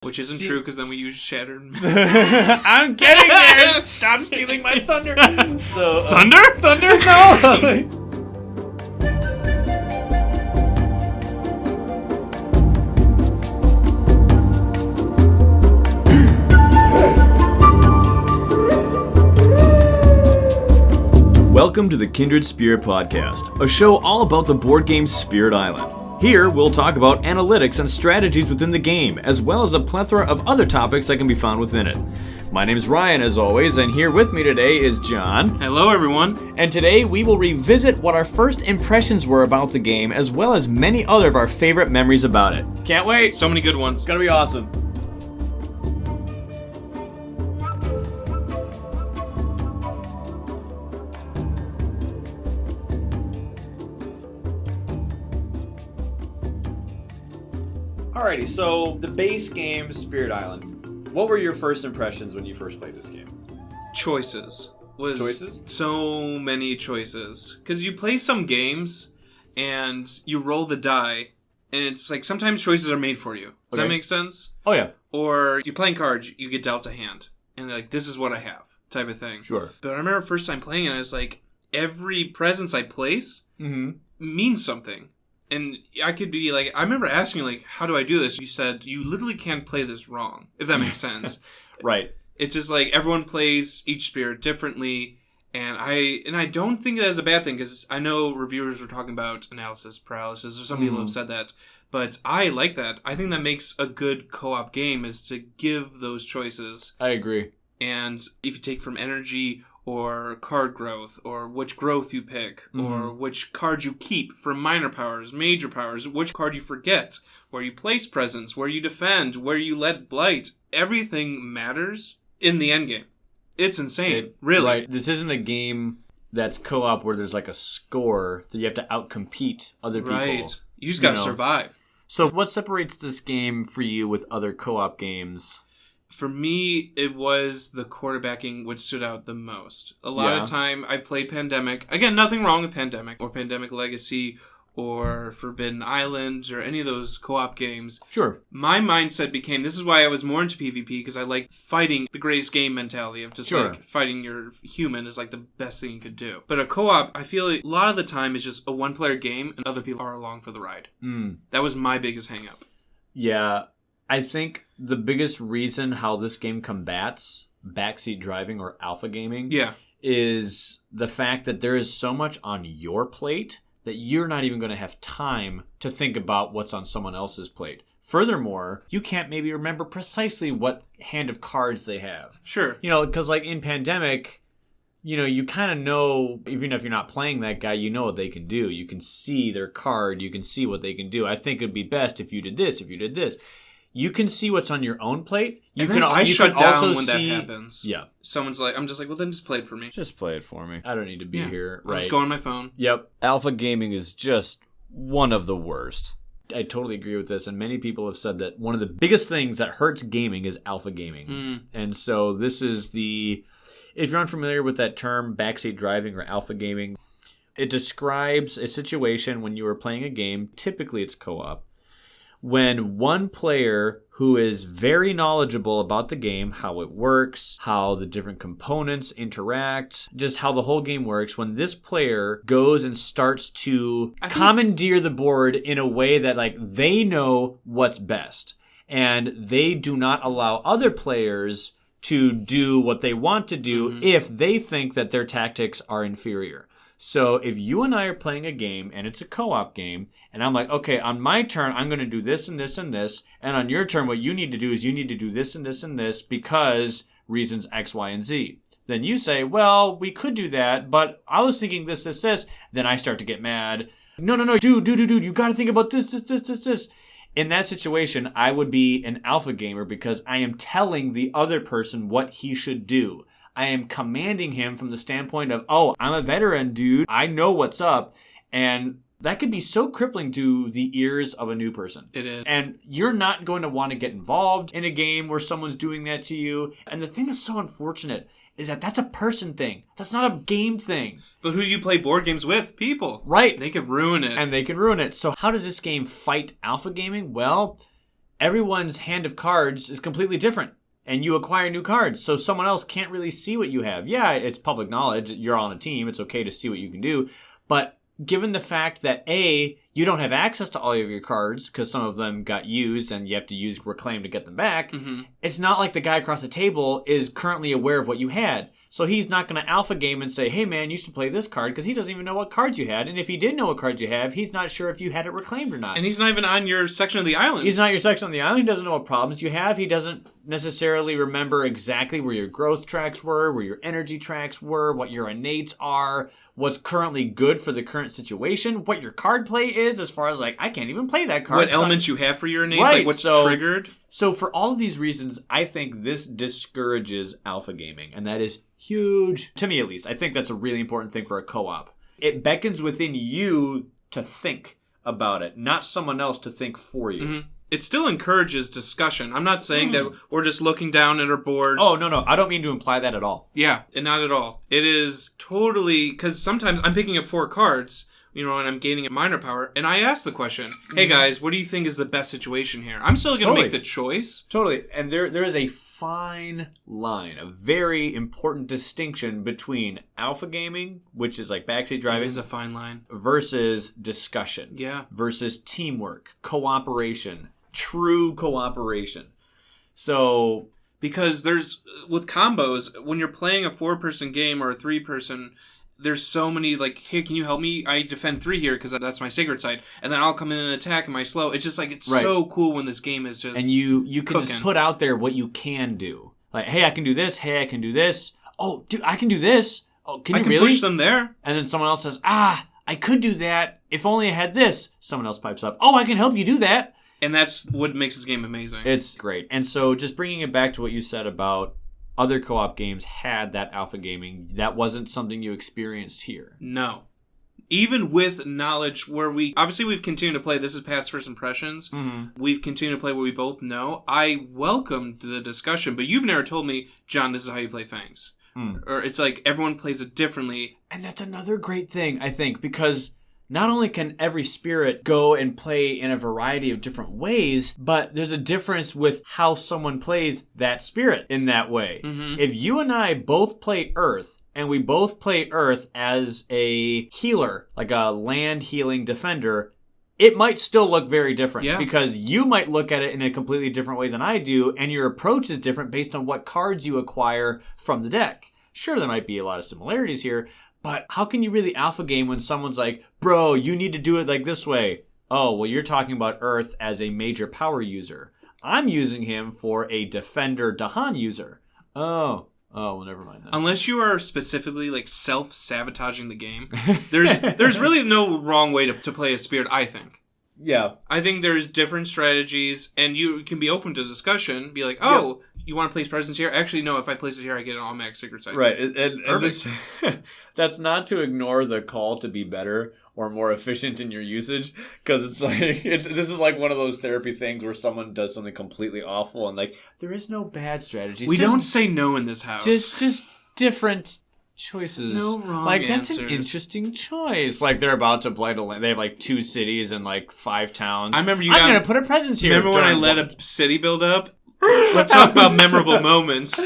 Which isn't true because then we use shattered. I'm getting there! Stop stealing my thunder! So, Thunder? Thunder? No! Welcome to the Kindred Spirit Podcast, a show all about the board game Spirit Island. Here, we'll talk about analytics and strategies within the game, as well as a plethora of other topics that can be found within it. My name is Ryan, as always, and here with me today is John. Hello, everyone. And today, we will revisit what our first impressions were about the game, as well as many other of our favorite memories about it. Can't wait! So many good ones. It's gonna be awesome. Alrighty, so the base game, Spirit Island. What were your first impressions when you first played this game? Choices. Choices? So many choices. Because you play some games, and you roll the die, and it's like sometimes choices are made for you. Does that make sense? Oh, yeah. Or you're playing cards, you get dealt a hand, and they're like, this is what I have, type of thing. Sure. But I remember first time playing it, I was like, every presence I place means something. And I could be like, I remember asking you, like, how do I do this? You said, you literally can't play this wrong, if that makes sense. Right. It's just like everyone plays each spirit differently. And I don't think that is a bad thing, because I know reviewers were talking about analysis paralysis, or some people have said that. But I like that. I think that makes a good co-op game, is to give those choices. I agree. And if you take from energy or card growth, or which growth you pick, or which card you keep from minor powers, major powers, which card you forget, where you place presence, where you defend, where you let blight, everything matters in the endgame. It's insane, really. Right. This isn't a game that's co-op where there's like a score that you have to outcompete other people. Right. You just gotta survive. So what separates this game for you with other co-op games? For me, it was the quarterbacking which stood out the most. A lot of time, I've played Pandemic. Again, nothing wrong with Pandemic, or Pandemic Legacy, or Forbidden Islands, or any of those co-op games. Sure. My mindset became, this is why I was more into PvP, because I like fighting, the greatest game mentality of just like fighting your human is like the best thing you could do. But a co-op, I feel like a lot of the time is just a one-player game, and other people are along for the ride. That was my biggest hang-up. Yeah. I think the biggest reason how this game combats backseat driving or alpha gaming is the fact that there is so much on your plate that you're not even going to have time to think about what's on someone else's plate. Furthermore, you can't maybe remember precisely what hand of cards they have. Sure. You know, because like in Pandemic, you know, you kind of know, even if you're not playing that guy, you know what they can do. You can see their card. You can see what they can do. I think it'd be best if you did this, if you did this. You can see what's on your own plate. I shut down when that happens. Yeah. Someone's like, I'm just like, well, then just play it for me. Just play it for me. I don't need to be here. I'll just go on my phone. Yep. Alpha gaming is just one of the worst. I totally agree with this, and many people have said that one of the biggest things that hurts gaming is alpha gaming. And so this is if you're unfamiliar with that term, backseat driving or alpha gaming, it describes a situation when you are playing a game, typically it's co-op, when one player who is very knowledgeable about the game, how it works, how the different components interact, just how the whole game works, when this player goes and starts to commandeer the board in a way that like they know what's best, and they do not allow other players to do what they want to do if they think that their tactics are inferior. So if you and I are playing a game, and it's a co-op game, and I'm like, okay, on my turn, I'm going to do this and this and this, and on your turn, what you need to do is you need to do this and this and this because reasons X, Y, and Z. Then you say, well, we could do that, but I was thinking this. Then I start to get mad. No, dude, you got to think about this. In that situation, I would be an alpha gamer because I am telling the other person what he should do. I am commanding him from the standpoint of, oh, I'm a veteran, dude. I know what's up. And that could be so crippling to the ears of a new person. It is. And you're not going to want to get involved in a game where someone's doing that to you. And the thing that's so unfortunate is that that's a person thing. That's not a game thing. But who do you play board games with? People. Right. They could ruin it. And they can ruin it. So how does this game fight alpha gaming? Well, everyone's hand of cards is completely different. And you acquire new cards, so someone else can't really see what you have. Yeah, it's public knowledge. You're on a team. It's okay to see what you can do. But given the fact that, A, you don't have access to all of your cards because some of them got used and you have to use Reclaim to get them back, it's not like the guy across the table is currently aware of what you had. So he's not going to alpha game and say, hey man, you should play this card, because he doesn't even know what cards you had. And if he did know what cards you have, he's not sure if you had it reclaimed or not. And he's not even on your section of the island. He's not your section on the island. He doesn't know what problems you have. He doesn't necessarily remember exactly where your growth tracks were, where your energy tracks were, what your innates are, what's currently good for the current situation, what your card play is, as far as like, I can't even play that card. What elements you have for your innates, right, like what's triggered. So for all of these reasons, I think this discourages alpha gaming, and that is huge. To me, at least. I think that's a really important thing for a co-op. It beckons within you to think about it, not someone else to think for you. It still encourages discussion. I'm not saying that we're just looking down at our boards. Oh, no. I don't mean to imply that at all. Yeah, and not at all. It is totally... Because sometimes I'm picking up 4 cards, and I'm gaining a minor power, and I ask the question, hey guys, what do you think is the best situation here? I'm still going to make the choice. Totally. And there is a fine line, a very important distinction between alpha gaming, which is like backseat driving. It is a fine line. Versus discussion. Yeah. Versus teamwork, cooperation, true cooperation. So... Because there's... With combos, when you're playing a 4-person game or a 3-person... There's so many, like, hey, can you help me? I defend 3 here because that's my sacred side. And then I'll come in and attack in my slow. It's just like, it's so cool when this game is just And you can just put out there what you can do. Like, hey, I can do this. Hey, I can do this. Oh, dude, I can do this. Oh, can you really? I can push them there. And then someone else says, I could do that. If only I had this. Someone else pipes up, oh, I can help you do that. And that's what makes this game amazing. It's great. And so just bringing it back to what you said about other co-op games had that alpha gaming. That wasn't something you experienced here. No. Even with knowledge where we've continued to play, this is past first impressions. We've continued to play where we both know. I welcomed the discussion, but you've never told me, John, this is how you play Fangs. Or it's like everyone plays it differently. And that's another great thing, I think, because not only can every spirit go and play in a variety of different ways, but there's a difference with how someone plays that spirit in that way. If you and I both play Earth, and we both play Earth as a healer, like a land healing defender, it might still look very different. Yeah. Because you might look at it in a completely different way than I do, and your approach is different based on what cards you acquire from the deck. Sure, there might be a lot of similarities here, but how can you really alpha game when someone's like, bro, you need to do it like this way? Oh, well, you're talking about Earth as a major power user. I'm using him for a defender Dahan user. Oh, well, never mind that. Unless you are specifically like self-sabotaging the game, there's really no wrong way to play a spirit, I think. Yeah. I think there's different strategies, and you can be open to discussion. Be like, you want to place presence here? Actually, no, if I place it here, I get an automatic secret side. Right. And this, that's not to ignore the call to be better or more efficient in your usage, because it's like, this is like one of those therapy things where someone does something completely awful and like, there is no bad strategies. We don't say no in this house. Just different choices. No wrong like answers. That's an interesting choice. Like they're about to blight a land. They have like 2 cities and like 5 towns. I remember I'm gonna put a presence here. Remember when I let a city build up? Let's talk about memorable moments.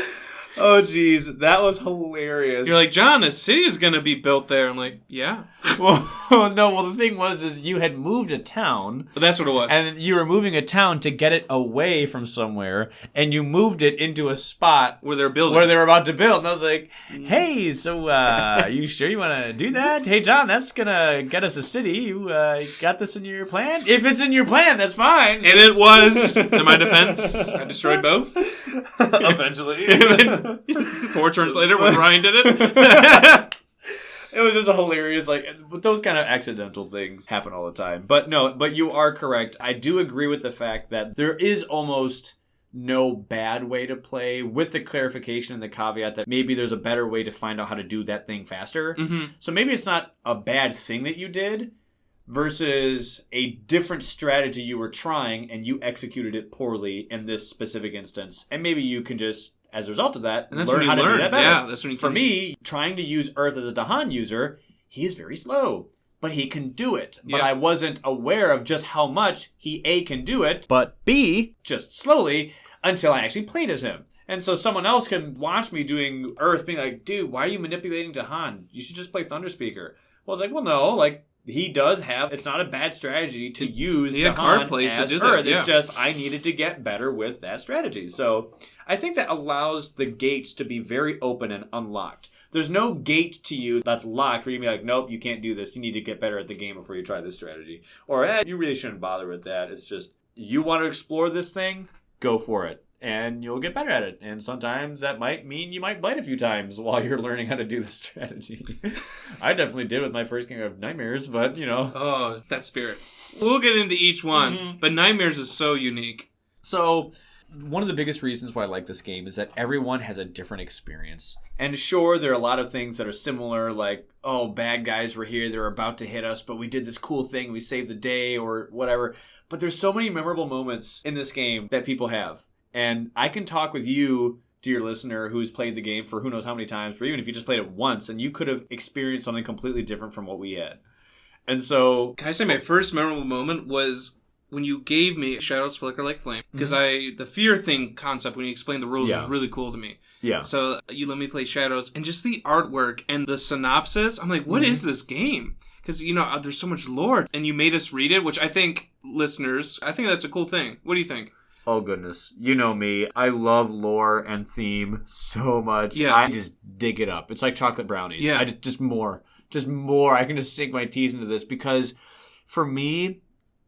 Oh, geez. That was hilarious. You're like, John, a city is going to be built there. I'm like, yeah. Well, the thing is you had moved a town. But that's what it was. And you were moving a town to get it away from somewhere, and you moved it into a spot where they're building. Where they were about to build. And I was like, hey, so you sure you want to do that? Hey, John, that's going to get us a city. You got this in your plan? If it's in your plan, that's fine. And it was. To my defense, I destroyed both. Eventually. 4 turns later when Ryan did it. It was just a hilarious, like, those kind of accidental things happen all the time. But you are correct. I do agree with the fact that there is almost no bad way to play, with the clarification and the caveat that maybe there's a better way to find out how to do that thing faster. So maybe it's not a bad thing that you did versus a different strategy you were trying and you executed it poorly in this specific instance. And maybe you can just, as a result of that, and that's learn how to do that better. Yeah, that's when you For me, trying to use Earth as a Dahan user, he is very slow. but he can do it. But Yeah. I wasn't aware of just how much he A, can do it, but B, just slowly, until I actually played as him. And so someone else can watch me doing Earth being like, dude, why are you manipulating Dahan? You should just play Thunderspeaker. Well, I was like, well, no, like, he does have, it's not a bad strategy to use Dahan as to do Earth. that, yeah. It's just, I needed to get better with that strategy. So I think that allows the gates to be very open and unlocked. There's no gate to you that's locked where you can be like, nope, you can't do this. You need to get better at the game before you try this strategy. Or, you really shouldn't bother with that. It's just, you want to explore this thing? Go for it. And you'll get better at it. And sometimes that might mean you might bite a few times while you're learning how to do the strategy. I definitely did with my first game of Nightmares, but, you know. Oh, that spirit. We'll get into each one, but Nightmares is so unique. So, one of the biggest reasons why I like this game is that everyone has a different experience. And sure, there are a lot of things that are similar, like, oh, bad guys were here, they're about to hit us, but we did this cool thing, we saved the day, or whatever. But there's so many memorable moments in this game that people have. And I can talk with you, dear listener, who's played the game for who knows how many times, or even if you just played it once, and you could have experienced something completely different from what we had. And so... Can I say my first memorable moment was when you gave me Shadows Flicker Like Flame? Because the fear thing concept, when you explained the rules, was really cool to me. Yeah. So you let me play Shadows, and just the artwork and the synopsis, I'm like, what is this game? Because, you know, there's so much lore, and you made us read it, which I think, listeners, I think that's a cool thing. What do you think? Oh, goodness. You know me. I love lore and theme so much. Yeah. I just dig it up. It's like chocolate brownies. Yeah. I just more. Just more. I can just sink my teeth into this because for me,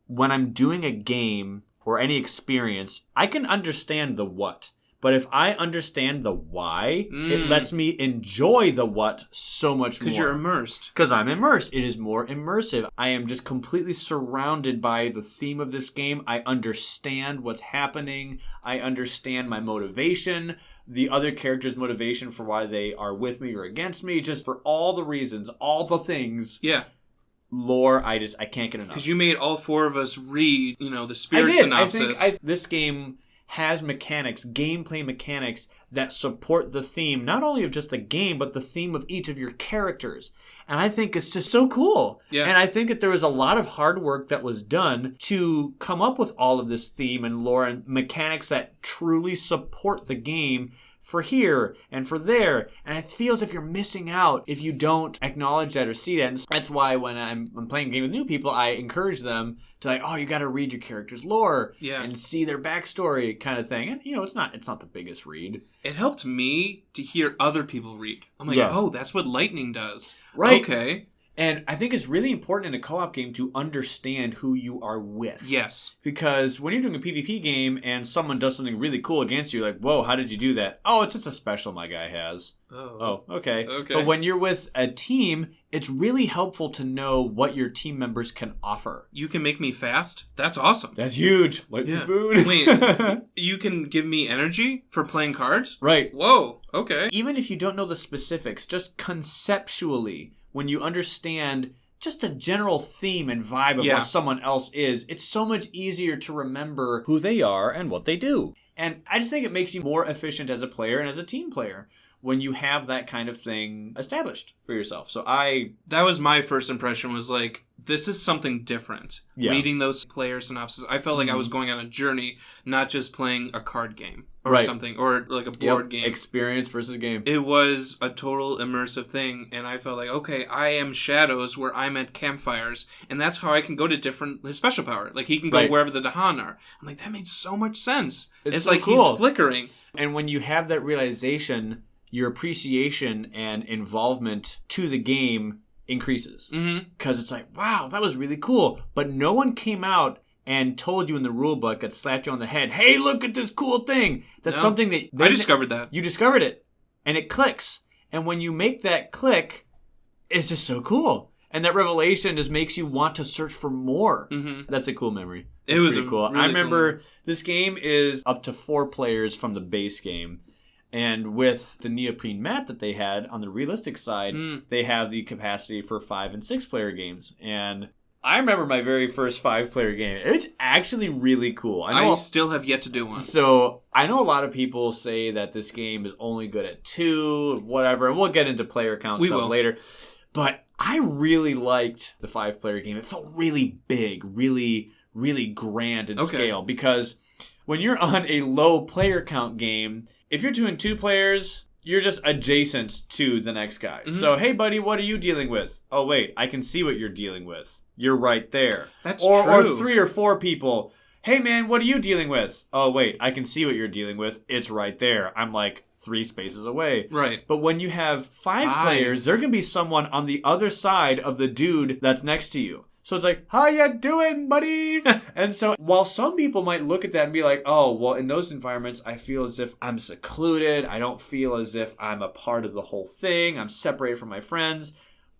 when I'm doing a game or any experience, I can understand the what. But if I understand the why, it lets me enjoy the what so much more. Because you're immersed. Because I'm immersed. It is more immersive. I am just completely surrounded by the theme of this game. I understand what's happening. I understand my motivation, the other character's motivation for why they are with me or against me, just for all the reasons, all the things. Yeah. Lore, I can't get enough. Because you made all four of us read, the spirit synopsis. I think this game has gameplay mechanics that support the theme, not only of just the game, but the theme of each of your characters. And I think it's just so cool. Yeah. And I think that there was a lot of hard work that was done to come up with all of this theme and lore and mechanics that truly support the game for here and for there. And it feels if you're missing out if you don't acknowledge that or see that. And that's why when I'm playing a game with new people, I encourage them to like, oh, you got to read your character's lore and see their backstory kind of thing. And, it's not the biggest read. It helped me to hear other people read. I'm like, oh, that's what lightning does. Right. Okay. And I think it's really important in a co-op game to understand who you are with. Yes. Because when you're doing a PvP game and someone does something really cool against you, like, whoa, how did you do that? Oh, it's just a special my guy has. Oh, okay. But when you're with a team, it's really helpful to know what your team members can offer. You can make me fast? That's awesome. That's huge. Lightning spoon. Wait, you can give me energy for playing cards? Right. Whoa, okay. Even if you don't know the specifics, just conceptually, when you understand just the general theme and vibe of what someone else is, it's so much easier to remember who they are and what they do. And I just think it makes you more efficient as a player and as a team player when you have that kind of thing established for yourself. So that was my first impression, was like, this is something different. Yeah. Reading those player synopses, I felt like I was going on a journey, not just playing a card game or something, or like a board game. Experience versus game. It was a total immersive thing, and I felt like, okay, I am Shadows where I'm at campfires, and that's how I can go to his special power. Like, he can go wherever the Dahan are. I'm like, that made so much sense. It's so like cool. He's flickering. And when you have that realization, your appreciation and involvement to the game increases. Because it's like, wow, that was really cool. But no one came out and told you in the rule book that slapped you on the head, hey, look at this cool thing. That's something that... I discovered that. You discovered it. And it clicks. And when you make that click, it's just so cool. And that revelation just makes you want to search for more. That's a cool memory. It was pretty cool. Really I remember this game is up to 4 players from the base game. And with the neoprene mat that they had on the realistic side, they have the capacity for 5 and 6 player games. And I remember my very first 5-player game. It's actually really cool. I still have yet to do one. So I know a lot of people say that this game is only good at 2, whatever. And we'll get into player count stuff later. But I really liked the 5-player game. It felt really big, really, really grand in scale. Because when you're on a low player count game, if you're doing 2 players, you're just adjacent to the next guy. Mm-hmm. So, hey, buddy, what are you dealing with? Oh, wait, I can see what you're dealing with. You're right there. That's true. Or 3 or 4 people. Hey, man, what are you dealing with? Oh, wait, I can see what you're dealing with. It's right there. I'm like 3 spaces away. Right. But when you have 5 players, there can be someone on the other side of the dude that's next to you. So it's like, how ya doing, buddy? And so while some people might look at that and be like, oh, well, in those environments, I feel as if I'm secluded. I don't feel as if I'm a part of the whole thing. I'm separated from my friends.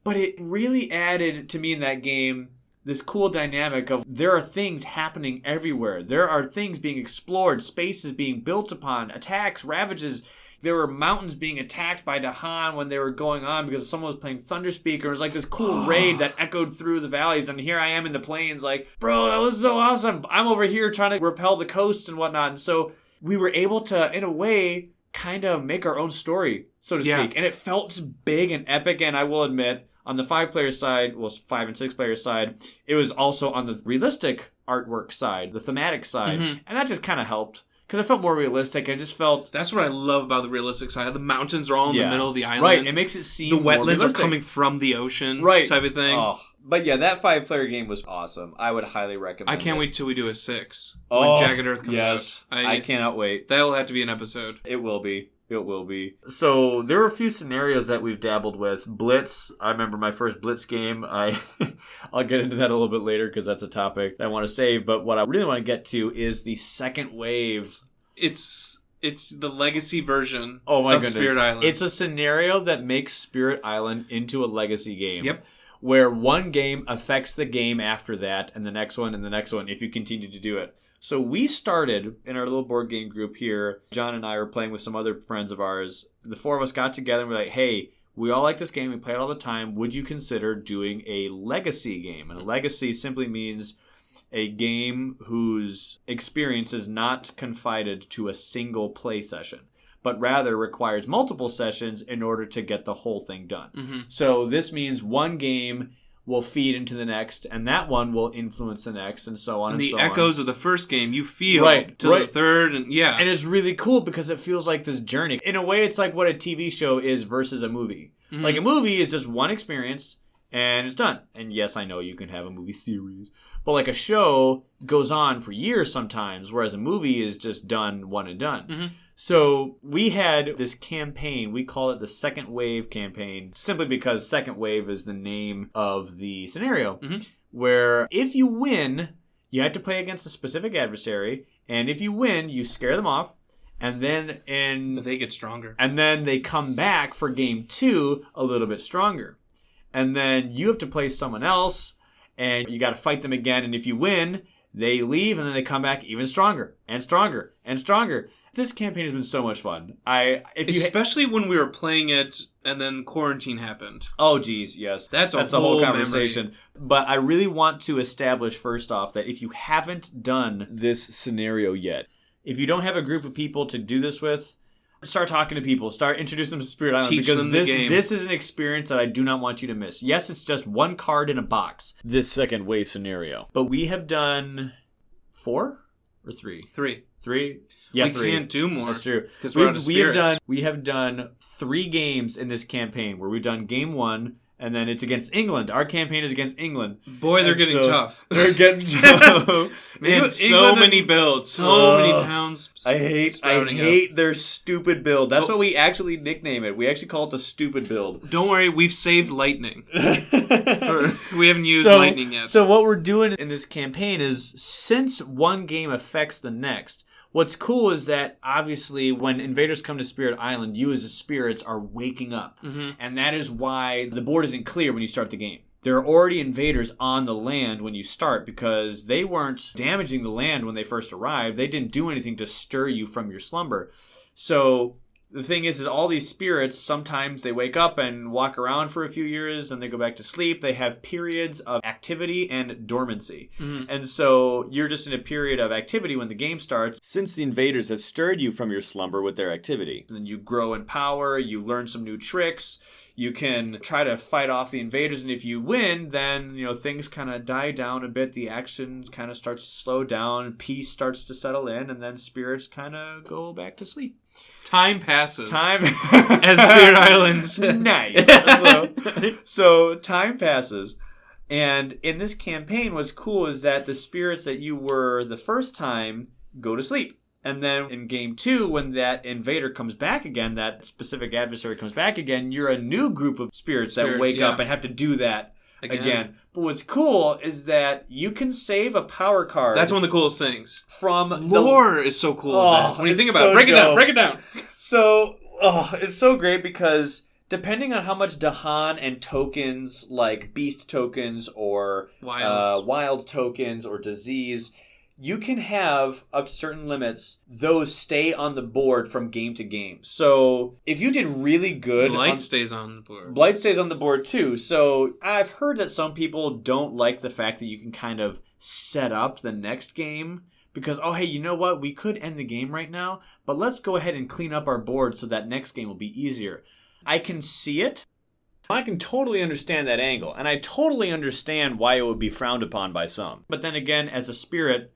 But it really added to me in that game this cool dynamic of there are things happening everywhere. There are things being explored, spaces being built upon, attacks, ravages. There were mountains being attacked by Dahan when they were going on because someone was playing Thunderspeaker. It was like this cool raid that echoed through the valleys. And here I am in the plains like, bro, that was so awesome. I'm over here trying to repel the coast and whatnot. And so we were able to, in a way, kind of make our own story, so to speak. And it felt big and epic. And I will admit, on the 5-player side, well, 5 and 6-player side, it was also on the realistic artwork side, the thematic side. Mm-hmm. And that just kind of helped. Because it felt more realistic. I just felt... That's what I love about the realistic side. The mountains are all in the middle of the island. Right, it makes it seem the more wetlands realistic. are coming from the ocean, type of thing. Oh. But yeah, that 5-player game was awesome. I would highly recommend it. I can't wait till we do a 6. When Jagged Earth comes out. I cannot wait. That'll have to be an episode. It will be. It will be. So there are a few scenarios that we've dabbled with. Blitz. I remember my first Blitz game. I'll get into that a little bit later because that's a topic that I want to save. But what I really want to get to is the second wave. It's the legacy version of Spirit Island. It's a scenario that makes Spirit Island into a legacy game. Yep. Where one game affects the game after that, and the next one, if you continue to do it. So we started in our little board game group here. John and I were playing with some other friends of ours. The 4 of us got together and we're like, hey, we all like this game. We play it all the time. Would you consider doing a legacy game? And a legacy simply means a game whose experience is not confided to a single play session, but rather requires multiple sessions in order to get the whole thing done. Mm-hmm. So this means one game will feed into the next, and that one will influence the next, and so on and so on. And the echoes of the first game you feel to the third, and And it's really cool because it feels like this journey. In a way, it's like what a TV show is versus a movie. Mm-hmm. Like a movie is just one experience, and it's done. And yes, I know you can have a movie series, but like a show goes on for years sometimes, whereas a movie is just done, one and done. Mm-hmm. So we had this campaign, we call it the Second Wave campaign, simply because Second Wave is the name of the scenario, where if you win, you have to play against a specific adversary, and if you win, you scare them off, and then But they get stronger. And then they come back for game 2 a little bit stronger. And then you have to play someone else, and you got to fight them again, and if you win, they leave, and then they come back even stronger, and stronger, and stronger. This campaign has been so much fun. Especially when we were playing it and then quarantine happened. Oh, geez, yes. That's a whole conversation. Memory. But I really want to establish first off that if you haven't done this scenario yet, if you don't have a group of people to do this with, start talking to people. Start introducing them to Spirit Island. Teach them the game. This is an experience that I do not want you to miss. Yes, it's just one card in a box, this Second Wave scenario. But we have done 4 or 3? 3. 3? Yeah, we 3. Can't do more. That's true. Because we're out of spirits. We have done 3 games in this campaign where we've done game 1, and then it's against England. Our campaign is against England. Boy, they're getting tough. They're getting tough. Man, so many builds. So many towns. I hate their stupid build. That's what we actually nickname it. We actually call it the stupid build. Don't worry, we've saved lightning. We haven't used lightning yet. So what we're doing in this campaign is, since one game affects the next, what's cool is that, obviously, when invaders come to Spirit Island, you as the spirits are waking up. Mm-hmm. And that is why the board isn't clear when you start the game. There are already invaders on the land when you start because they weren't damaging the land when they first arrived. They didn't do anything to stir you from your slumber. So the thing is all these spirits, sometimes they wake up and walk around for a few years and they go back to sleep. They have periods of activity and dormancy. Mm-hmm. And so you're just in a period of activity when the game starts, since the invaders have stirred you from your slumber with their activity. And then you grow in power, you learn some new tricks, You can try to fight off the invaders, and if you win, then, things kind of die down a bit. The action kind of starts to slow down, peace starts to settle in, and then spirits kind of go back to sleep. Time passes. As Spirit Islands. Nice. So time passes. And in this campaign, what's cool is that the spirits that you were the first time go to sleep. And then in game 2, when that invader comes back again, that specific adversary comes back again, you're a new group of spirits that wake up and have to do that again. But what's cool is that you can save a power card. That's one of the coolest things. From lore is so cool with that. When you think about it, break it down. So, it's so great because depending on how much Dahan and tokens, like beast tokens or wild tokens or disease, you can have up to certain limits, those stay on the board from game to game. So if you did really good... Blight stays on the board. Blight stays on the board too. So I've heard that some people don't like the fact that you can kind of set up the next game because, oh, hey, you know what? We could end the game right now, but let's go ahead and clean up our board so that next game will be easier. I can see it. I can totally understand that angle, and I totally understand why it would be frowned upon by some. But then again, as a spirit...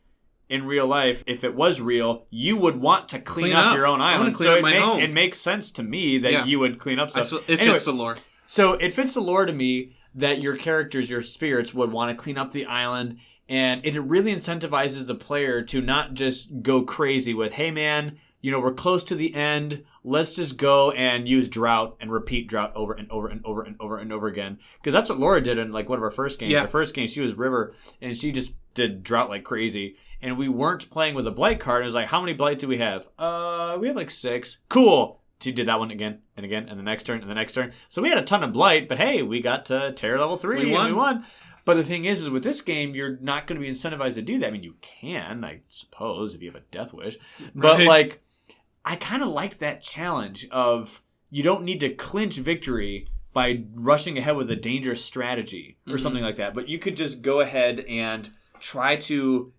in real life, if it was real, you would want to clean up your own island. So it makes sense to me that you would clean up stuff. It fits the lore. So it fits the lore to me that your characters, your spirits, would want to clean up the island. And it really incentivizes the player to not just go crazy with, hey man, we're close to the end. Let's just go and use drought and repeat drought over and over and over and over and over again. Because that's what Laura did in one of our first games. Yeah. The first game, she was River, and she just did drought like crazy. And we weren't playing with a blight card. It was like, how many blight do we have? We have 6. Cool. She did that one again and again, and the next turn, and the next turn. So we had a ton of blight, but hey, we got to Terror level 3, and we won. But the thing is with this game, you're not going to be incentivized to do that. I mean, you can, I suppose, if you have a death wish. But, I kind of like that challenge of you don't need to clinch victory by rushing ahead with a dangerous strategy or something like that. But you could just go ahead and try to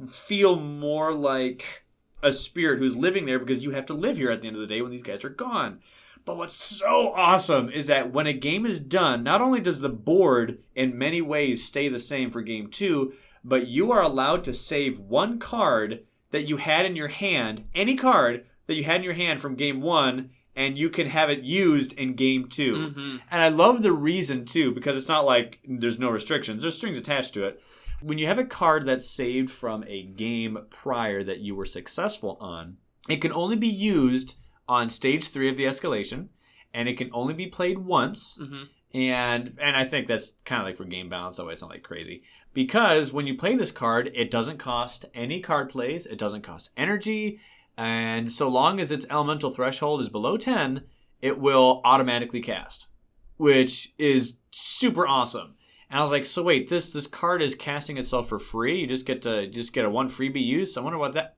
feel more like a spirit who's living there because you have to live here at the end of the day when these guys are gone. But what's so awesome is that when a game is done, not only does the board in many ways stay the same for game 2, but you are allowed to save one card that you had in your hand, any card that you had in your hand from game 1, and you can have it used in game 2. Mm-hmm. And I love the reason, too, because it's not like there's no restrictions. There's strings attached to it. When you have a card that's saved from a game prior that you were successful on, it can only be used on stage 3 of the escalation, and it can only be played once. Mm-hmm. And I think that's kind of like for game balance, that way it's not like crazy. Because when you play this card, it doesn't cost any card plays, it doesn't cost energy, and so long as its elemental threshold is below 10, it will automatically cast, which is super awesome. And I was like, so wait, this card is casting itself for free? You just get a one freebie use? I wonder what that...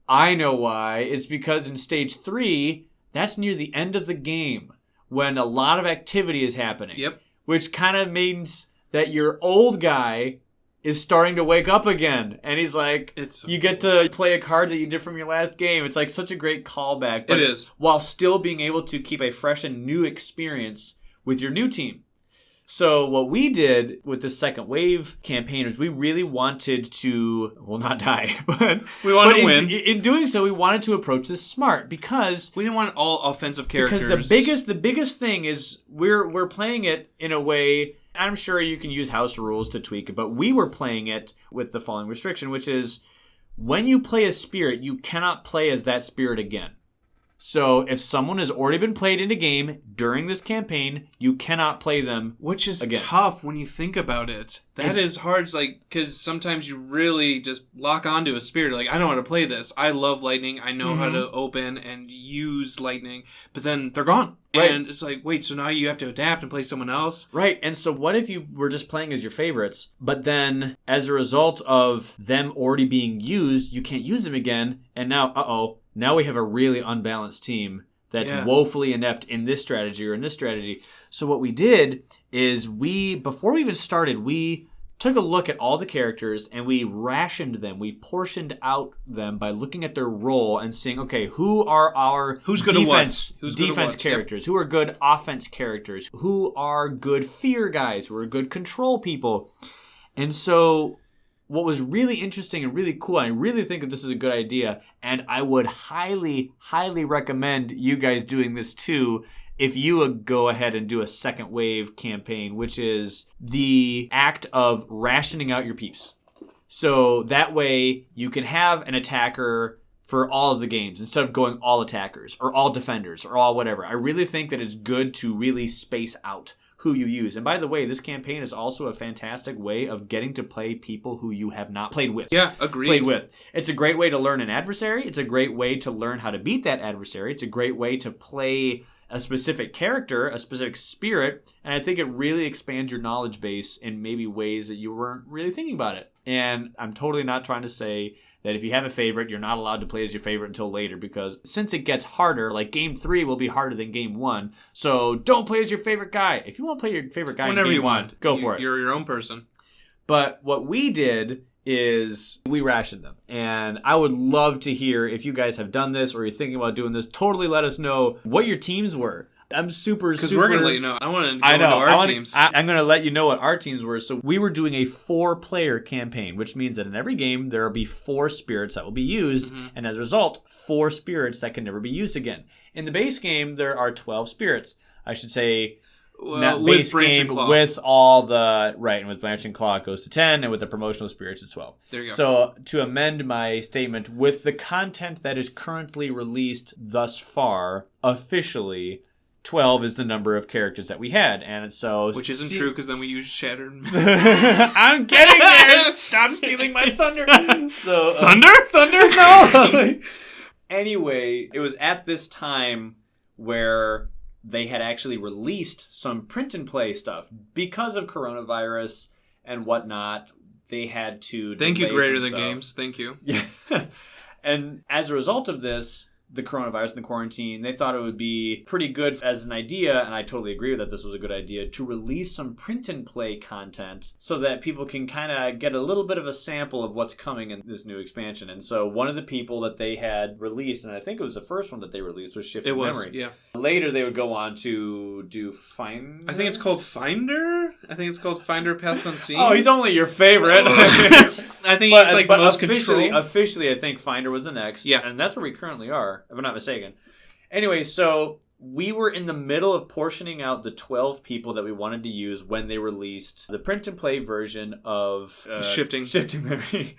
I know why. It's because in stage 3, that's near the end of the game when a lot of activity is happening. Yep. Which kind of means that your old guy is starting to wake up again. And he's like, you get to play a card that you did from your last game. It's like such a great callback. But it is. While still being able to keep a fresh and new experience with your new team. So what we did with the second wave campaign was we really wanted to, well, not die, but we wanted to win. In doing so, we wanted to approach this smart because we didn't want all offensive characters. Because the biggest thing is we're playing it in a way. I'm sure you can use house rules to tweak it, but we were playing it with the following restriction, which is when you play a spirit, you cannot play as that spirit again. So if someone has already been played in a game during this campaign, you cannot play them Which is again. Tough when you think about it. That is hard, because sometimes you really just lock onto a spirit. Like, I know how to play this. I love lightning. I know how to open and use lightning. But then they're gone. Right. And it's like, wait, so now you have to adapt and play someone else? Right. And so what if you were just playing as your favorites, but then as a result of them already being used, you can't use them again, and now, now we have a really unbalanced team that's woefully inept in this strategy or in this strategy. So what we did is before we even started, we took a look at all the characters and we rationed them. We portioned out them by looking at their role and seeing, okay, who are our Who's good defense, at what? Who's defense good at what? characters? Who are good offense characters? Who are good fear guys? Who are good control people? And so what was really interesting and really cool, I really think that this is a good idea, and I would highly, highly recommend you guys doing this too, if you would go ahead and do a second wave campaign, which is the act of rationing out your peeps. So that way you can have an attacker for all of the games instead of going all attackers or all defenders or all whatever. I really think that it's good to really space out who you use. And by the way, this campaign is also a fantastic way of getting to play people who you have not played with. Yeah, agreed. Played with. It's a great way to learn an adversary. It's a great way to learn how to beat that adversary. It's a great way to play a specific character, a specific spirit, and I think it really expands your knowledge base in maybe ways that you weren't really thinking about it. And I'm totally not trying to say that if you have a favorite, you're not allowed to play as your favorite until later, because since it gets harder, like Game 3 will be harder than Game 1, so don't play as your favorite guy. If you want to play your favorite guy whenever in Game you want, 1, go for it. You're your own person. But what we did is we rationed them. And I would love to hear if you guys have done this or you're thinking about doing this. Totally let us know what your teams were. I'm super... Because we're going to let you know. I want to go into our teams. I'm going to let you know what our teams were. So we were doing a 4-player campaign, which means that in every game there will be 4 spirits that will be used. Mm-hmm. And as a result, 4 spirits that can never be used again. In the base game, there are 12 spirits. I should say... Well, base with game Claw. with all the right, and with Branch and Claw it goes to 10, and with the promotional spirits it's 12. There you go. So to amend my statement, with the content that is currently released thus far, officially 12 is the number of characters that we had, and so which isn't true because then we use Shattered. I'm getting there. Stop stealing my thunder. So Thunder? No. Anyway, it was at this time where they had actually released some print and play stuff because of coronavirus and whatnot. They had to. Thank you, Greater Than stuff. Games. Thank you. Yeah. And as a result of this, the coronavirus and the quarantine, they thought it would be pretty good as an idea, and I totally agree that this was a good idea, to release some print and play content so that people can kind of get a little bit of a sample of what's coming in this new expansion. And so one of the people that they had released, and I think it was the first one that they released, was Shifting Memory. Yeah. Later they would go on to do Finder. I think it's called Finder. I think it's called Finder Paths Unseen. Oh, he's only your favorite. I think he's like the most control. Officially, I think Finder was the next. Yeah. And that's where we currently are, if I'm not mistaken. Anyway, so we were in the middle of portioning out the 12 people that we wanted to use when they released the print and play version of Shifting Memory.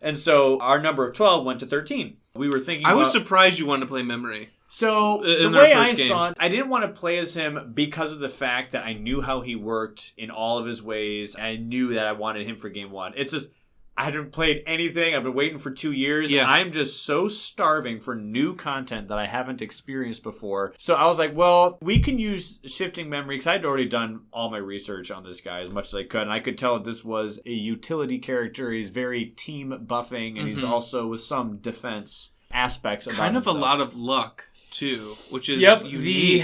And so our number of 12 went to 13. We were thinking I was surprised you wanted to play Memory. So the way I saw it, I didn't want to play as him because of the fact that I knew how he worked in all of his ways. And I knew that I wanted him for game 1. It's just, I hadn't played anything. I've been waiting for 2 years. Yeah. I'm just so starving for new content that I haven't experienced before. So I was like, well, we can use Shifting Memory because I'd already done all my research on this guy as much as I could. And I could tell that this was a utility character. He's very team buffing, and he's also with some defense aspects about kind of himself. A lot of luck, too, which is We unique.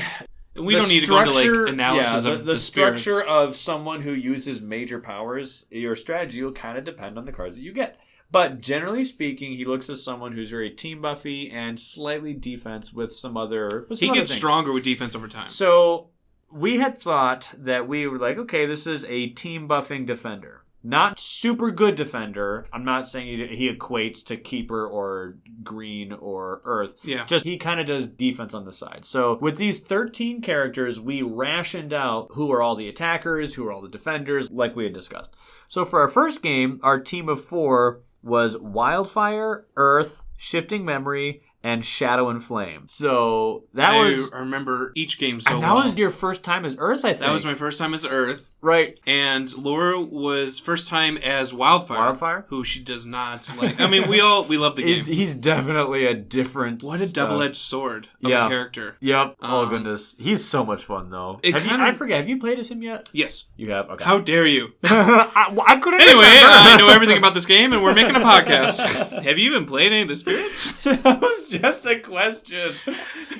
don't need to go into like analysis of the spirits. structure of someone who uses major powers. Your strategy will kind of depend on the cards that you get. But generally speaking, he looks as someone who's very team buffy and slightly defense with some other. He gets stronger with defense over time. So we had thought that we were like, okay, this is a team buffing defender. Not super good defender. I'm not saying he equates to keeper or green or earth. Yeah. Just he kind of does defense on the side. So with these 13 characters, we rationed out who are all the attackers, who are all the defenders, like we had discussed. So for our first game, our team of 4 was Wildfire, Earth, Shifting Memory, and Shadow and Flame. So I remember each game so well. That was your first time as Earth, I think. That was my first time as Earth. Right. And Laura was first time as Wildfire. Who she does not like. I mean, we love the game. He's definitely a different... What a double-edged sword of a character. Yep. Oh, goodness. He's so much fun, though. I forget. Have you played as him yet? Yes. You have? Okay. How dare you? I couldn't Anyway, remember. I know everything about this game, and we're making a podcast. Have you even played any of the spirits? That was just a question.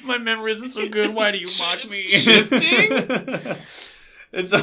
My memory isn't so good. Why do you mock me? Shifting? It's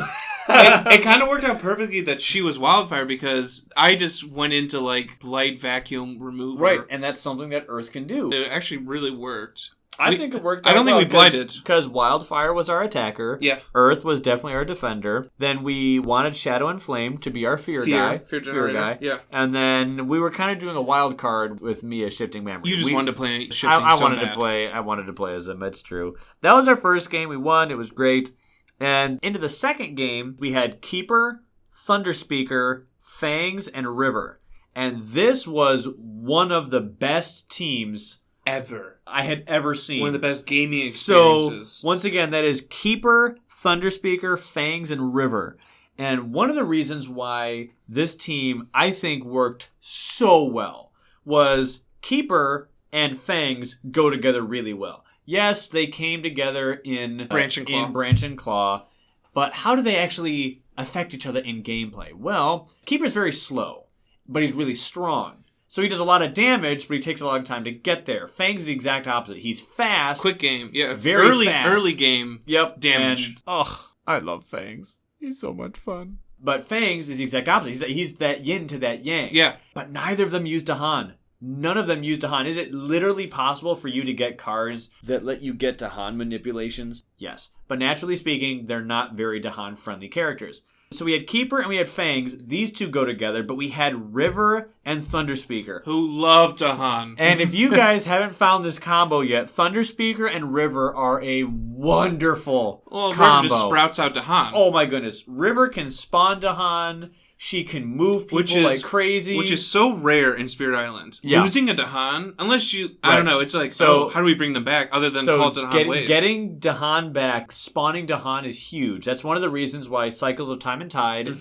it kind of worked out perfectly that she was Wildfire because I just went into like light vacuum remover. Right, and that's something that Earth can do. It actually really worked. I think it worked out. I don't think we blighted. Because Wildfire was our attacker. Yeah. Earth was definitely our defender. Then we wanted Shadow and Flame to be our fear guy. Fear guy. Yeah. And then we were kind of doing a wild card with Mia shifting memory. You just wanted to play shifting I wanted to play as him. That's true. That was our first game. We won. It was great. And into the second game, we had Keeper, Thunderspeaker, Fangs, and River. And this was one of the best teams I had ever seen. One of the best gaming experiences. So, once again, that is Keeper, Thunderspeaker, Fangs, and River. And one of the reasons why this team, I think, worked so well was Keeper and Fangs go together really well. Yes, they came together in Branch and Claw. But how do they actually affect each other in gameplay? Well, Keeper's very slow, but he's really strong. So he does a lot of damage, but he takes a long time to get there. Fang's the exact opposite. He's fast. Quick game. Yeah, very fast. Early game. Yep. Damage. I love Fangs. He's so much fun. But Fangs is the exact opposite. He's that yin to that yang. Yeah. But neither of them use Dahan. None of them use Dahan. Is it literally possible for you to get cards that let you get Dahan manipulations? Yes. But naturally speaking, they're not very Dahan-friendly characters. So we had Keeper and we had Fangs. These two go together, but we had River and Thunderspeaker. Who love Dahan. And if you guys haven't found this combo yet, Thunderspeaker and River are a wonderful combo. River just sprouts out Dahan. Oh my goodness. River can spawn Dahan. She can move people like crazy. Which is so rare in Spirit Island. Yeah. Losing a Dahan, unless you... Right. I don't know. It's like, so how do we bring them back other than call it Dahan waves? Getting Dahan back, spawning Dahan is huge. That's one of the reasons why Cycles of Time and Tide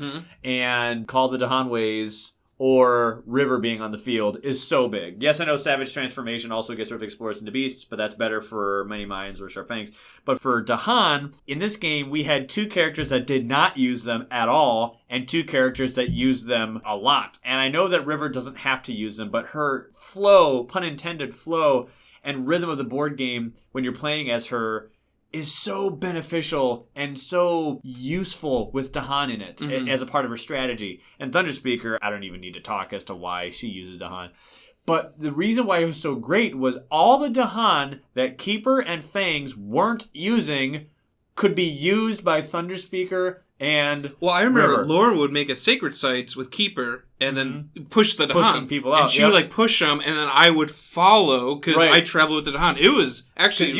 and Call the Dahan Ways or River being on the field is so big. Yes, I know Savage Transformation also gets rid of Explorers into Beasts, but that's better for Many Minds or Sharp Fangs. But for Dahan, in this game, we had two characters that did not use them at all, and two characters that used them a lot. And I know that River doesn't have to use them, but her flow, pun intended, flow and rhythm of the board game when you're playing as her is so beneficial and so useful with Dahan in it as a part of her strategy. And Thunderspeaker, I don't even need to talk as to why she uses Dahan. But the reason why it was so great was all the Dahan that Keeper and Fangs weren't using could be used by Thunderspeaker and Well, I remember River. Laura would make a sacred sites with Keeper and then push the Dahan. some people out, and she would like push them, and then I would follow because I traveled with the Dahan. It was actually...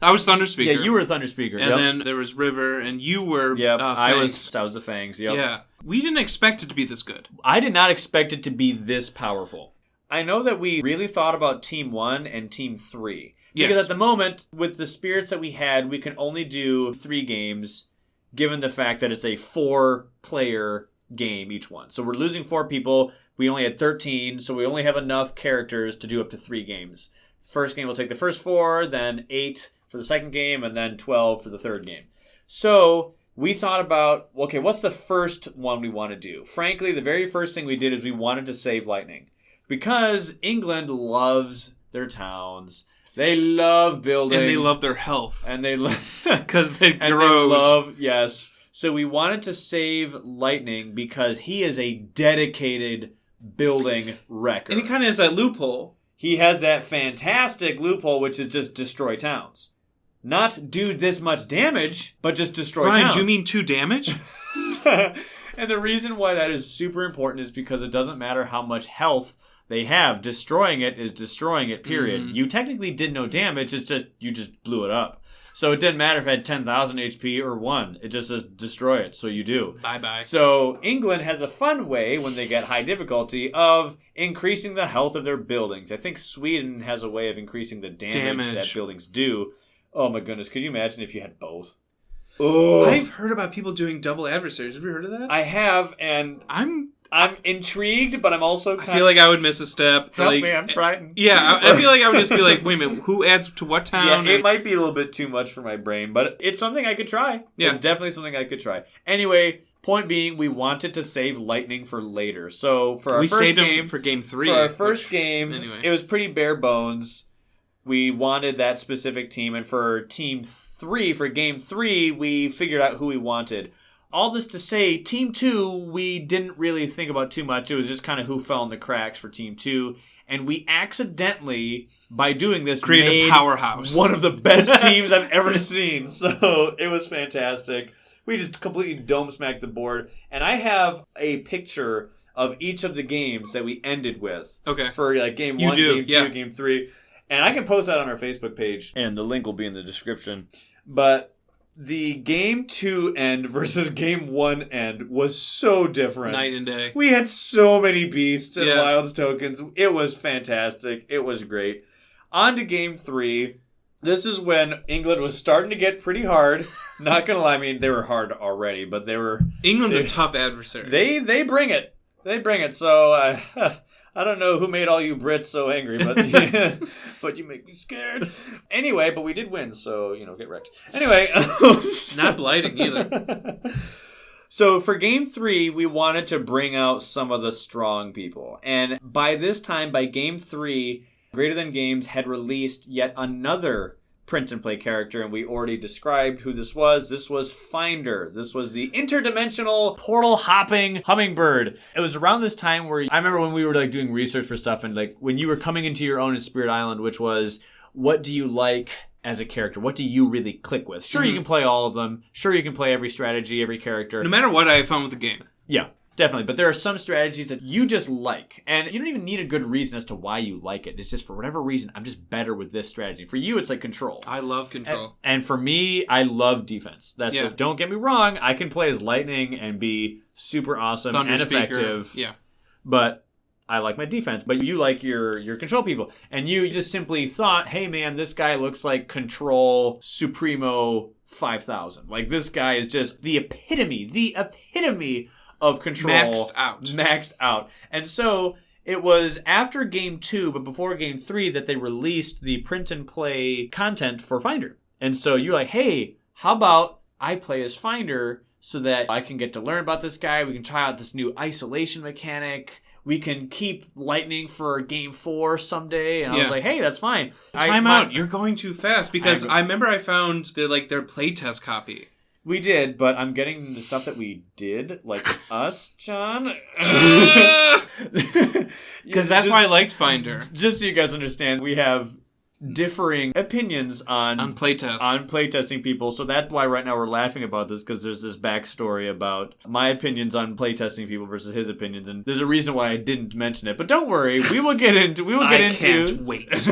I was Thunderspeaker. Yeah, you were Thunderspeaker. And then there was River, and you were I was the Fangs. Yep. Yeah. We didn't expect it to be this good. I did not expect it to be this powerful. I know that we really thought about Team 1 and Team 3. Because at the moment, with the spirits that we had, we can only do 3 games, given the fact that it's a 4-player game each one. So we're losing 4 people. We only had 13, so we only have enough characters to do up to 3 games. First game will take the first 4, then 8 for the second game, and then 12 for the third game. So we thought about, okay, what's the first one we want to do? Frankly, the very first thing we did is we wanted to save Lightning. Because England loves their towns. They love building. And they love their health. And they love... Because it and grows. Yes. So we wanted to save Lightning because he is a dedicated building wrecker. And he kind of has that loophole. He has that fantastic loophole, which is just destroy towns. Not do this much damage, but just destroy towns. Ryan, do you mean 2 damage? And the reason why that is super important is because it doesn't matter how much health they have. Destroying it is destroying it, period. You technically did no damage, it's just you just blew it up. So it didn't matter if it had 10,000 HP or 1. It just says destroy it, so you do. Bye-bye. So England has a fun way, when they get high difficulty, of increasing the health of their buildings. I think Sweden has a way of increasing the damage that buildings do. Oh my goodness, could you imagine if you had both? Oh, I've heard about people doing double adversaries. Have you heard of that? I have, and I'm intrigued, but I'm also I feel like I would miss a step. Help like, me, I'm frightened. Yeah, I feel like I would just be like, wait a minute, who adds to what town? Yeah, it might be a little bit too much for my brain, but it's something I could try. Yeah. It's definitely something I could try. Anyway, point being, we wanted to save Lightning for later. So for our we first saved game, him for game 3. For our first game, anyway. It was pretty bare bones. We wanted that specific team, and for Team 3, for Game 3, we figured out who we wanted. all this to say, Team 2, we didn't really think about too much. It was just kind of who fell in the cracks for Team 2. And we accidentally, by doing this, create a powerhouse. One of the best teams I've ever seen. So it was fantastic. We just completely dome-smacked the board. And I have a picture of each of the games that we ended with. Okay. For like game 1, game 2, game 3. And I can post that on our Facebook page. And the link will be in the description. But the game 2 end versus game 1 end was so different. Night and day. We had so many beasts and wilds tokens. It was fantastic. It was great. On to game 3. This is when England was starting to get pretty hard. Not going to lie, I mean, they were hard already, but they were... England's a tough adversary. They bring it. They bring it. So, I don't know who made all you Brits so angry, but but you make me scared. Anyway, but we did win, so, get wrecked. Anyway. Not blighting either. So for game 3, we wanted to bring out some of the strong people. And by this time, by game 3, Greater Than Games had released yet another print and play character, and we already described who this was. This was Finder. This was the interdimensional portal hopping hummingbird. It was around this time where I remember when we were doing research for stuff, and when you were coming into your own in Spirit Island, which was, what do you like as a character? What do you really click with? Sure, you can play all of them. Sure, you can play every strategy, every character. No matter what, I have fun with the game. Yeah. Definitely, but there are some strategies that you just like, and you don't even need a good reason as to why you like it. It's just for whatever reason, I'm just better with this strategy. For you, it's like control. I love control. And for me, I love defense. That's just, don't get me wrong, I can play as lightning and be super awesome Thunder and speaker. effective. Yeah. But I like my defense. But you like your control people. And you just simply thought, hey man, this guy looks like Control Supremo 5000. Like, this guy is just the epitome of control. Maxed out. And so it was after game 2, but before game 3, that they released the print and play content for Finder. And so you're like, hey, how about I play as Finder so that I can get to learn about this guy. We can try out this new isolation mechanic. We can keep lightning for game 4 someday. And I was like, hey, that's fine. Time out. You're going too fast. Because I remember I found their playtest copy. We did, but I'm getting the stuff that we did, like us, John. Because that's why I liked Finder. Just so you guys understand, we have differing opinions on playtesting people. So that's why right now we're laughing about this, because there's this backstory about my opinions on playtesting people versus his opinions, and there's a reason why I didn't mention it. But don't worry, we will get into. I can't wait.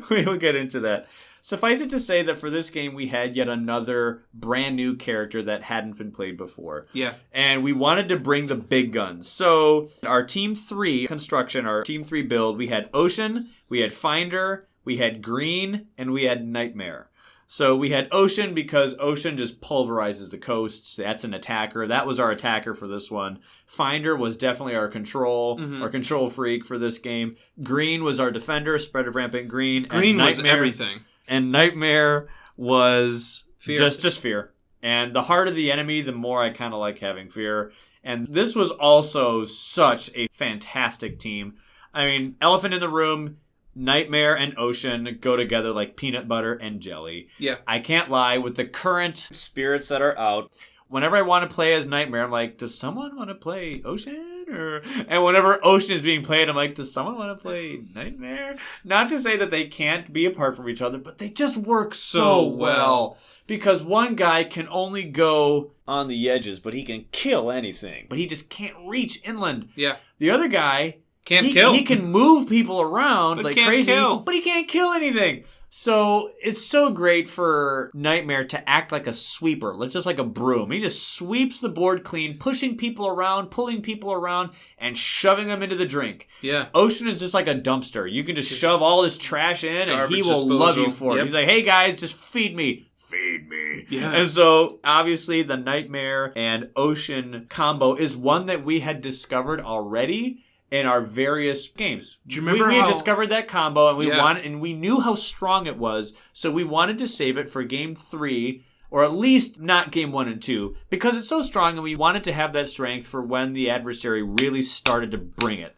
We will get into that. Suffice it to say that for this game, we had yet another brand new character that hadn't been played before. Yeah. And we wanted to bring the big guns. So our Team 3 construction, our Team 3 build, we had Ocean, we had Finder, we had Green, and we had Nightmare. So we had Ocean because Ocean just pulverizes the coasts. That's an attacker. That was our attacker for this one. Finder was definitely our control freak for this game. Green was our defender, spread of rampant green. Green was everything. And Nightmare was fear. Just fear. And the harder the enemy, the more I kind of like having fear. And this was also such a fantastic team. I mean, elephant in the room, Nightmare and Ocean go together like peanut butter and jelly. Yeah. I can't lie, with the current spirits that are out, whenever I want to play as Nightmare, I'm like, does someone want to play Ocean? And whenever Ocean is being played, I'm like, does someone want to play Nightmare? Not to say that they can't be apart from each other, but they just work so well. Because one guy can only go on the edges, but he can kill anything. But he just can't reach inland. Yeah. The other guy can't kill. He can move people around but like can't crazy, kill. But he can't kill anything. So it's so great for Nightmare to act like a sweeper, just like a broom. He just sweeps the board clean, pushing people around, pulling people around, and shoving them into the drink. Yeah. Ocean is just like a dumpster. You can just shove all this trash in, and he will love you for it. He's like, hey guys, just feed me. Feed me. Yeah. And so, obviously, the Nightmare and Ocean combo is one that we had discovered already in our various games. Do you remember we had discovered that combo, and we knew how strong it was, so we wanted to save it for game 3, or at least not game 1 and 2, because it's so strong, and we wanted to have that strength for when the adversary really started to bring it.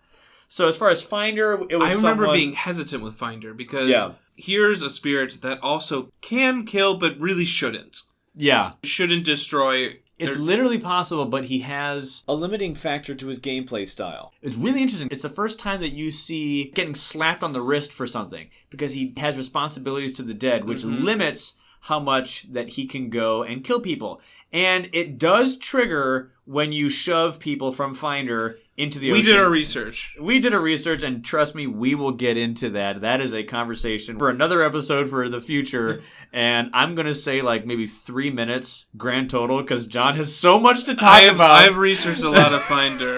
So as far as Finder, it was I remember being hesitant with Finder, because here's a spirit that also can kill, but really shouldn't. Yeah. Shouldn't destroy It's literally possible, but he has a limiting factor to his gameplay style. It's really interesting. It's the first time that you see getting slapped on the wrist for something, because he has responsibilities to the dead, which limits how much that he can go and kill people. And it does trigger when you shove people from Finder into the ocean. We did our research. And trust me, we will get into that. That is a conversation for another episode for the future. And I'm going to say like maybe 3 minutes grand total, because John has so much to talk about. I've researched a lot of Finder.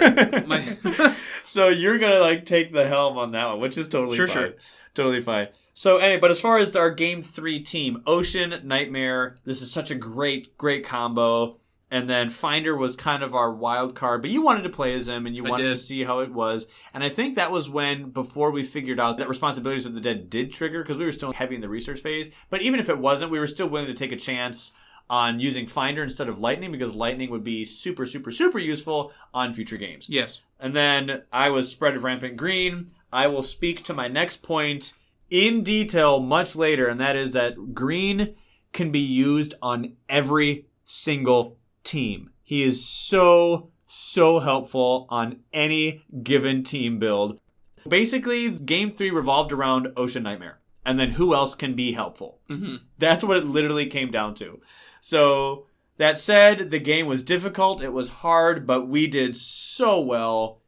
So you're going to like take the helm on that one, which is totally fine. Sure. Totally fine. So anyway, but as far as our Game 3 team, Ocean, Nightmare, this is such a great combo. And then Finder was kind of our wild card, but you wanted to play as him and you wanted to see how it was. And I think that was before we figured out that Responsibilities of the Dead did trigger, because we were still heavy in the research phase. But even if it wasn't, we were still willing to take a chance on using Finder instead of Lightning, because Lightning would be super, super, super useful on future games. Yes. And then I was Spread of Rampant Green. I will speak to my next point in detail much later, and that is that Green can be used on every single team. He is so helpful on any given team build. Basically, Game 3 revolved around Ocean Nightmare, and then who else can be helpful. Mm-hmm. That's what it literally came down to. So, that said, the game was difficult, it was hard, but we did so well.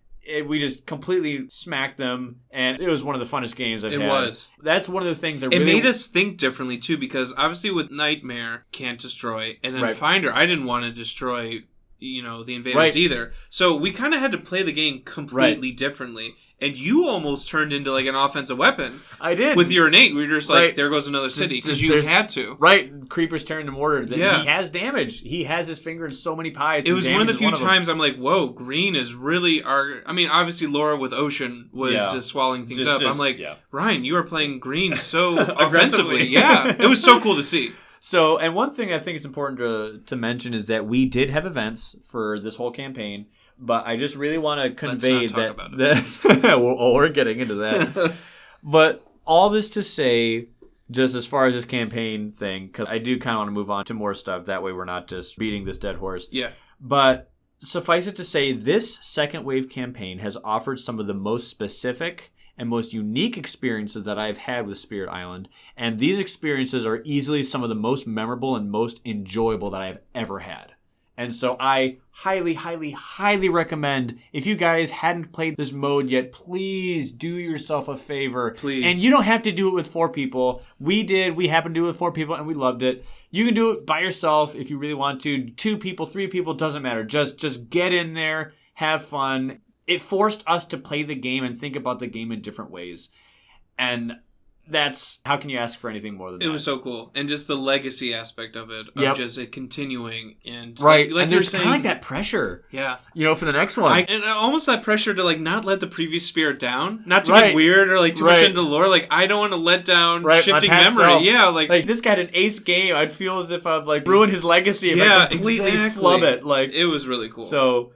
We just completely smacked them, and it was one of the funnest games I've had. It was. That's one of the things that really... It made us think differently, too, because obviously with Nightmare, can't destroy, and then Finder, I didn't want to destroy, the invaders either. So we kind of had to play the game completely differently, and you almost turned into like an offensive weapon. I did. With your innate, we were just like, there goes another city, because you had to. Right. Creepers turn into mortar. He has damage. He has his finger in so many pies. It was one of the few times I'm like, whoa, Green is really our... I mean, obviously Laura with Ocean was just swallowing things up. I'm like, Ryan, you are playing Green so offensively. Yeah. It was so cool to see. So, and one thing I think it's important to mention is that we did have events for this whole campaign, but I just really want to convey we're getting into that. But all this to say, just as far as this campaign thing, because I do kind of want to move on to more stuff. That way we're not just beating this dead horse. Yeah. But suffice it to say, this second wave campaign has offered some of the most specific and most unique experiences that I've had with Spirit Island. And these experiences are easily some of the most memorable and most enjoyable that I've ever had. And so I highly, highly, highly recommend, if you guys hadn't played this mode yet, please do yourself a favor. Please. And you don't have to do it with 4 people. We did. We happened to do it with 4 people, and we loved it. You can do it by yourself if you really want to. 2 people, 3 people, doesn't matter. Just get in there, have fun. It forced us to play the game and think about the game in different ways. And that's... How can you ask for anything more than that? It was so cool. And just the legacy aspect of it. Of just it continuing. And right. Like and there's kind of like that pressure. Yeah. For the next one. And almost that pressure to like not let the previous spirit down. Not to get weird or like too much into lore. Like I don't want to let down shifting memory. Self. Yeah. Like this guy had an ace game. I'd feel as if I've like ruined his legacy if I completely flub it. Like it was really cool. So...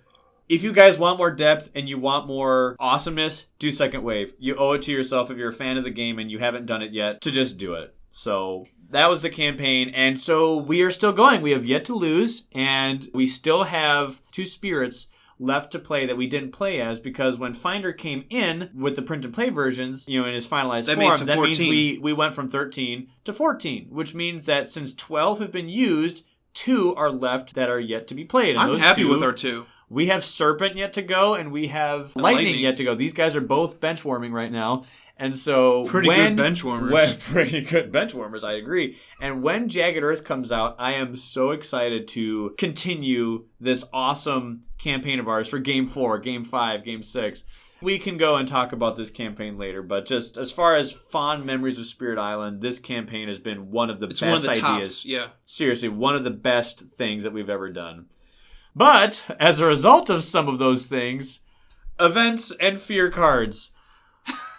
If you guys want more depth and you want more awesomeness, do Second Wave. You owe it to yourself if you're a fan of the game and you haven't done it yet to just do it. So that was the campaign. And so we are still going. We have yet to lose. And we still have 2 spirits left to play that we didn't play as, because when Finder came in with the print and play versions, in his finalized form, that means we went from 13 to 14, which means that since 12 have been used, 2 are left that are yet to be played. And I'm happy with our 2. We have Serpent yet to go, and we have Lightning yet to go. These guys are both bench warming right now. And so Pretty good bench warmers, I agree. And when Jagged Earth comes out, I am so excited to continue this awesome campaign of ours for Game 4, Game 5, Game 6. We can go and talk about this campaign later, but just as far as fond memories of Spirit Island, this campaign has been one of the best ideas. Tops, yeah. Seriously, one of the best things that we've ever done. But, as a result of some of those things, events and fear cards.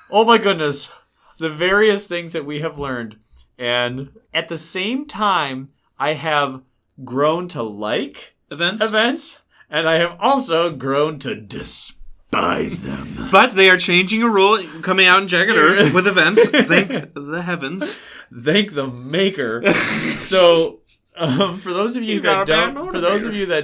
Oh my goodness. The various things that we have learned. And at the same time, I have grown to like events, and I have also grown to despise them. But they are changing a rule coming out in Jagged Earth with events. Thank the heavens. Thank the maker. So... For those of you that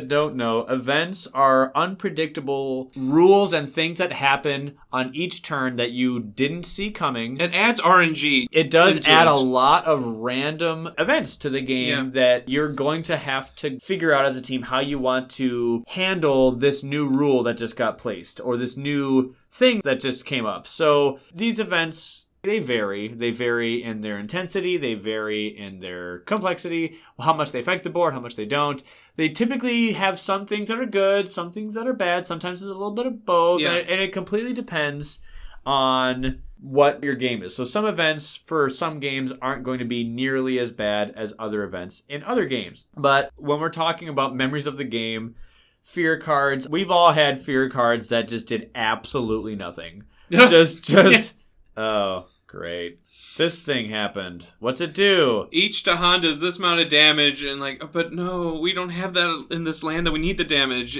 don't know, events are unpredictable rules and things that happen on each turn that you didn't see coming. It adds RNG. It does add a lot of random events to the game that you're going to have to figure out as a team how you want to handle this new rule that just got placed or this new thing that just came up. So these events, they vary. They vary in their intensity. They vary in their complexity, how much they affect the board, how much they don't. They typically have some things that are good, some things that are bad. Sometimes there's a little bit of both. Yeah. And it completely depends on what your game is. So some events for some games aren't going to be nearly as bad as other events in other games. But when we're talking about memories of the game, fear cards, we've all had fear cards that just did absolutely nothing. just Oh, great. This thing happened. What's it do? Each Dahan does this amount of damage, and but no, we don't have that in this land that we need the damage.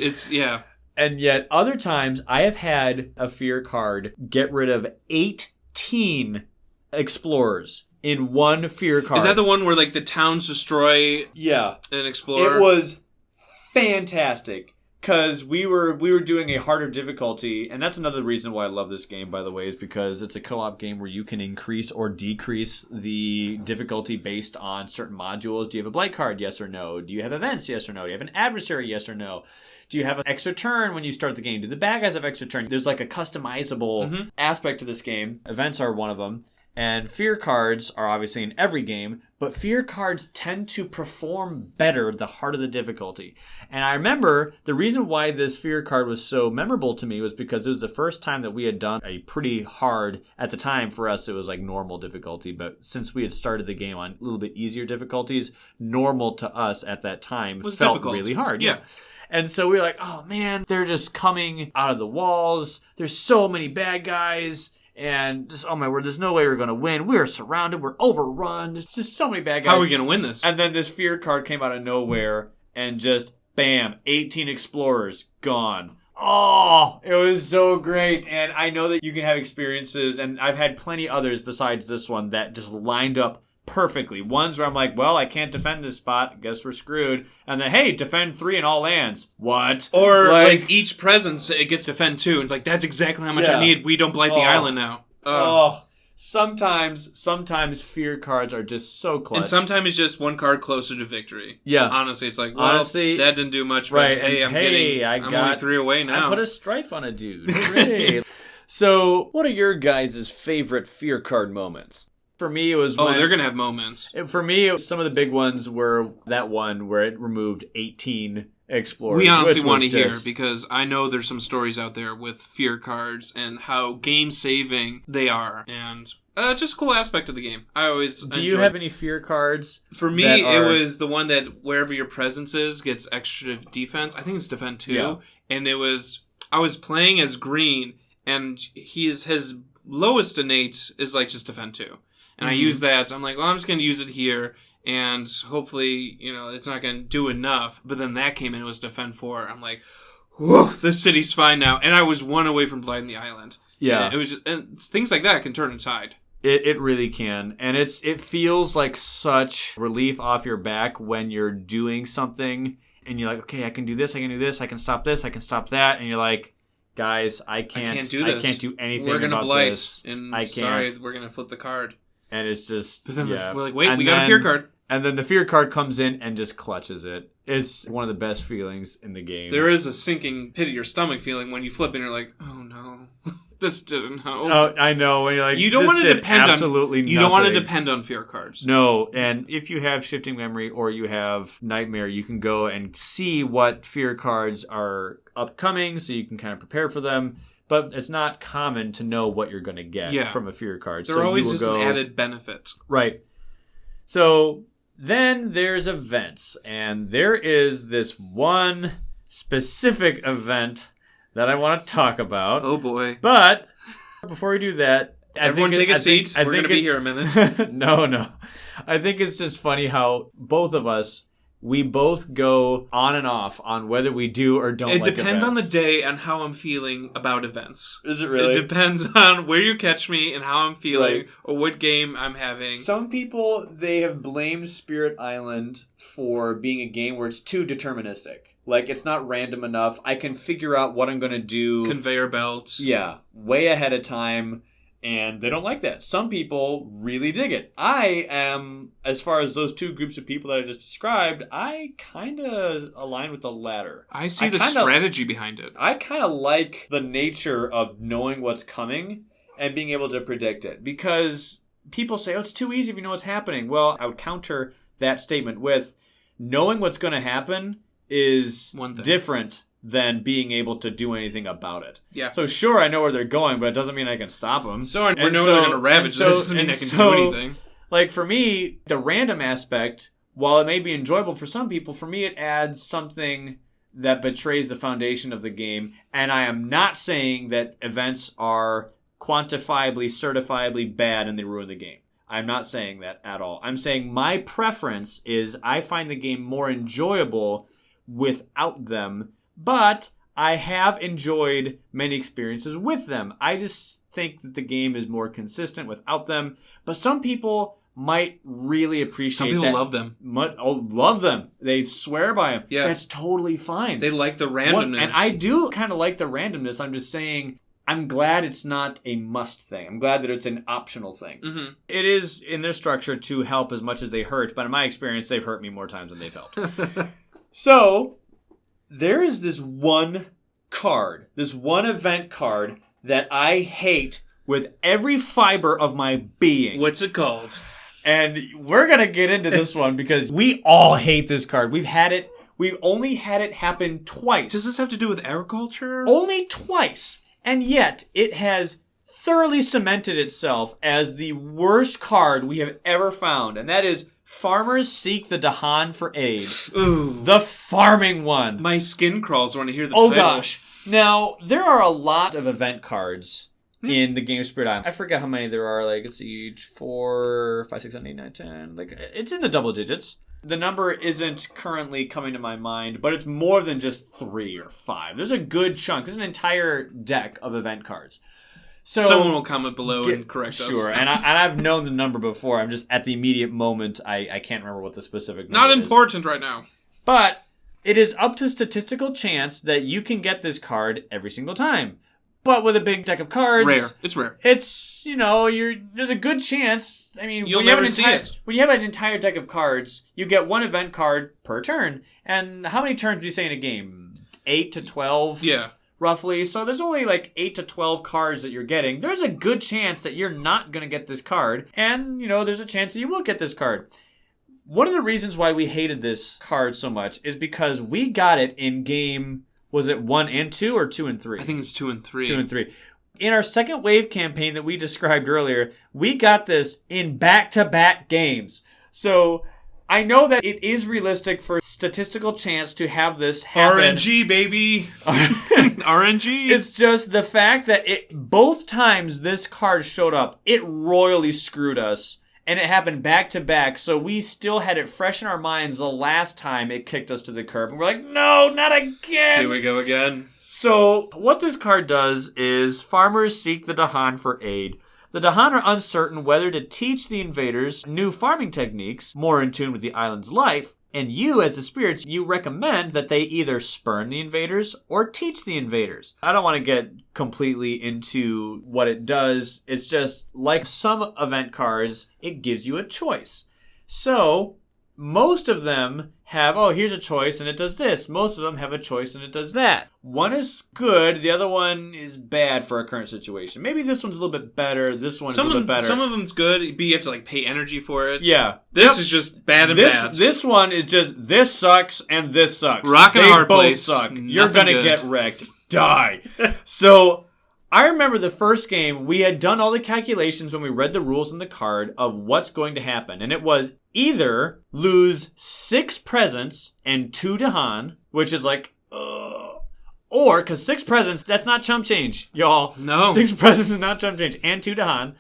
And yet, other times, I have had a fear card get rid of 18 explorers in one fear card. Is that the one where, the towns destroy an explorer? It was fantastic. Because we were doing a harder difficulty, and that's another reason why I love this game, by the way, is because it's a co-op game where you can increase or decrease the difficulty based on certain modules. Do you have a blight card? Yes or no? Do you have events? Yes or no? Do you have an adversary? Yes or no? Do you have an extra turn when you start the game? Do the bad guys have extra turn? There's a customizable aspect to this game. Events are one of them. And fear cards are obviously in every game, but fear cards tend to perform better the harder the difficulty. And I remember the reason why this fear card was so memorable to me was because it was the first time that we had done a pretty hard, at the time for us it was normal difficulty, but since we had started the game on a little bit easier difficulties, normal to us at that time was felt difficult. Really hard. Yeah. And so we were like, oh man, they're just coming out of the walls. There's so many bad guys. And just, oh my word, there's no way we're going to win. We're surrounded. We're overrun. There's just so many bad guys. How are we going to win this? And then this fear card came out of nowhere and just, bam, 18 explorers gone. Oh, it was so great. And I know that you can have experiences, and I've had plenty others besides this one that just lined up perfectly. Ones where I'm like, well, I can't defend this spot. I guess we're screwed. And then, hey, defend 3 in all lands. What? Or each presence, it gets defend 2. And it's that's exactly how much I need. We don't blight the island now. Sometimes fear cards are just so clutch. And sometimes it's just one card closer to victory. Yeah. Honestly, it's honestly, that didn't do much. But right. Hey, I'm only 3 away now. I put a strife on a dude. Hooray. So, what are your guys' favorite fear card moments? For me, it was they're going to have moments. For me, some of the big ones were that one where it removed 18 explorers. We honestly want to hear, because I know there's some stories out there with fear cards and how game-saving they are. And just a cool aspect of the game. I always Do you have any fear cards? For me, it was the one that wherever your presence is gets extra defense. I think it's defend 2. Yeah. And I was playing as green, and his lowest innate is just defend 2. And I use that, so I'm I'm just going to use it here, and hopefully, it's not going to do enough. But then that came in, it was defend 4. I'm like, whoa, this city's fine now. And I was 1 away from blighting the island. Yeah. And it was and things like that can turn a tide. It really can. And it feels like such relief off your back when you're doing something, and you're like, okay, I can do this, I can do this, I can stop this, I can stop that. And you're like, guys, I can't do this. I can't do anything about this. We're going to blight, and sorry, we're going to flip the card. And it's just, but then we're like, wait, we got a fear card. And then the fear card comes in and just clutches it. It's one of the best feelings in the game. There is a sinking pit of your stomach feeling when you flip and you're like, oh no, this didn't help. Oh, I know. When you're like, you don't want to depend absolutely you don't want to depend on fear cards. No, and if you have shifting memory or you have nightmare, you can go and see what fear cards are upcoming, so you can kind of prepare for them. But it's not common to know what you're going to get from a fear card. There always is an added benefit. Right. So then there's events. And there is this one specific event that I want to talk about. Oh, boy. But before we do that, everyone take a seat. We're going to be here a minute. No. I think it's just funny how both of us we both go on and off on whether we do or don't like It depends on the events. day and how I'm feeling about events. Is it really? It depends on where you catch me and how I'm feeling, Right. or what game I'm having. Some people, they have blamed Spirit Island for being a game where it's too deterministic. Like, it's not random enough. I can figure out what I'm going to do. Conveyor belts. Yeah, way ahead of time. And they don't like that. Some people really dig it. I am, as far as those two groups of people that I just described, I kind of align with the latter. I see the strategy behind it. I kind of like the nature of knowing what's coming and being able to predict it. Because people say, oh, it's too easy if you know what's happening. Well, I would counter that statement with knowing what's going to happen is different than being able to do anything about it. Yeah. So sure, I know where they're going, but it doesn't mean I can stop them. So I know they're going to ravage. That doesn't mean I can do anything. Like, for me, the random aspect, while it may be enjoyable for some people, for me it adds something that betrays the foundation of the game. And I am not saying that events are quantifiably, certifiably bad and they ruin the game. I'm not saying that at all. I'm saying my preference is I find the game more enjoyable without them, but I have enjoyed many experiences with them. I just think that the game is more consistent without them. But some people might really appreciate that. Some people love them. Love them. They swear by them. Yeah. That's totally fine. They like the randomness. And I do kind of like the randomness. I'm just saying I'm glad it's not a must thing. I'm glad that it's an optional thing. Mm-hmm. It is in their structure to help as much as they hurt, but in my experience, they've hurt me more times than they've helped. So, there is this one card, this one event card that I hate with every fiber of my being. What's it called? And we're going to get into this one because we all hate this card. We've only had it happen twice. Does this have to do with agriculture? Only twice. And yet, it has thoroughly cemented itself as the worst card we have ever found. And that is Farmers Seek the Dahan for Aid. Ooh. The farming one. My skin crawls when I hear the title. Oh gosh. Now, there are a lot of event cards in the game Spirit Island. I forget how many there are. Like, let's see, 4, 5, 6, 7, 8, 9, 10. Like, it's in the double digits. The number isn't currently coming to my mind, but it's more than just 3 or 5. There's a good chunk. There's an entire deck of event cards. So someone will comment below and correct us. Sure, and I've known the number before. I'm just, at the immediate moment, I can't remember what the specific number is. Not important right now. But it is up to statistical chance that you can get this card every single time. But with a big deck of cards... Rare. It's rare. It's, there's a good chance. I mean, you'll never see it. When you have an entire deck of cards, you get one event card per turn. And how many turns do you say in a game? 8 to 12? Yeah. Roughly. So there's only like 8 to 12 cards that you're getting. There's a good chance that you're not going to get this card. And, there's a chance that you will get this card. One of the reasons why we hated this card so much is because we got it in game... Was it 1 and 2 or 2 and 3? I think it's 2 and 3. 2 and 3. In our second wave campaign that we described earlier, we got this in back-to-back games. So I know that it is realistic for statistical chance to have this happen. RNG, baby. RNG. It's just the fact that both times this card showed up, it royally screwed us. And it happened back-to-back, so we still had it fresh in our minds the last time it kicked us to the curb. And we're like, no, not again! Here we go again. So, what this card does is farmers seek the Dahan for aid. The Dahan are uncertain whether to teach the invaders new farming techniques, more in tune with the island's life, and you, as the spirits, you recommend that they either spurn the invaders or teach the invaders. I don't want to get completely into what it does. It's just, like some event cards, it gives you a choice. So, most of them have, here's a choice and it does this. Most of them have a choice and it does that. One is good, the other one is bad for our current situation. Maybe this one's a little bit better, this one's a little bit better. Some of them's good, but you have to pay energy for it. Yeah. This is just bad and bad. This one is just, this sucks and this sucks. Rock and a hard place. They both suck. You're gonna good. get wrecked. Die. So, I remember the first game, we had done all the calculations when we read the rules in the card of what's going to happen. And it was either lose 6 presents and 2 Dahan, which is like, or, because 6 presents, that's not chump change, y'all. No. 6 presents is not chump change, and 2 Dahan.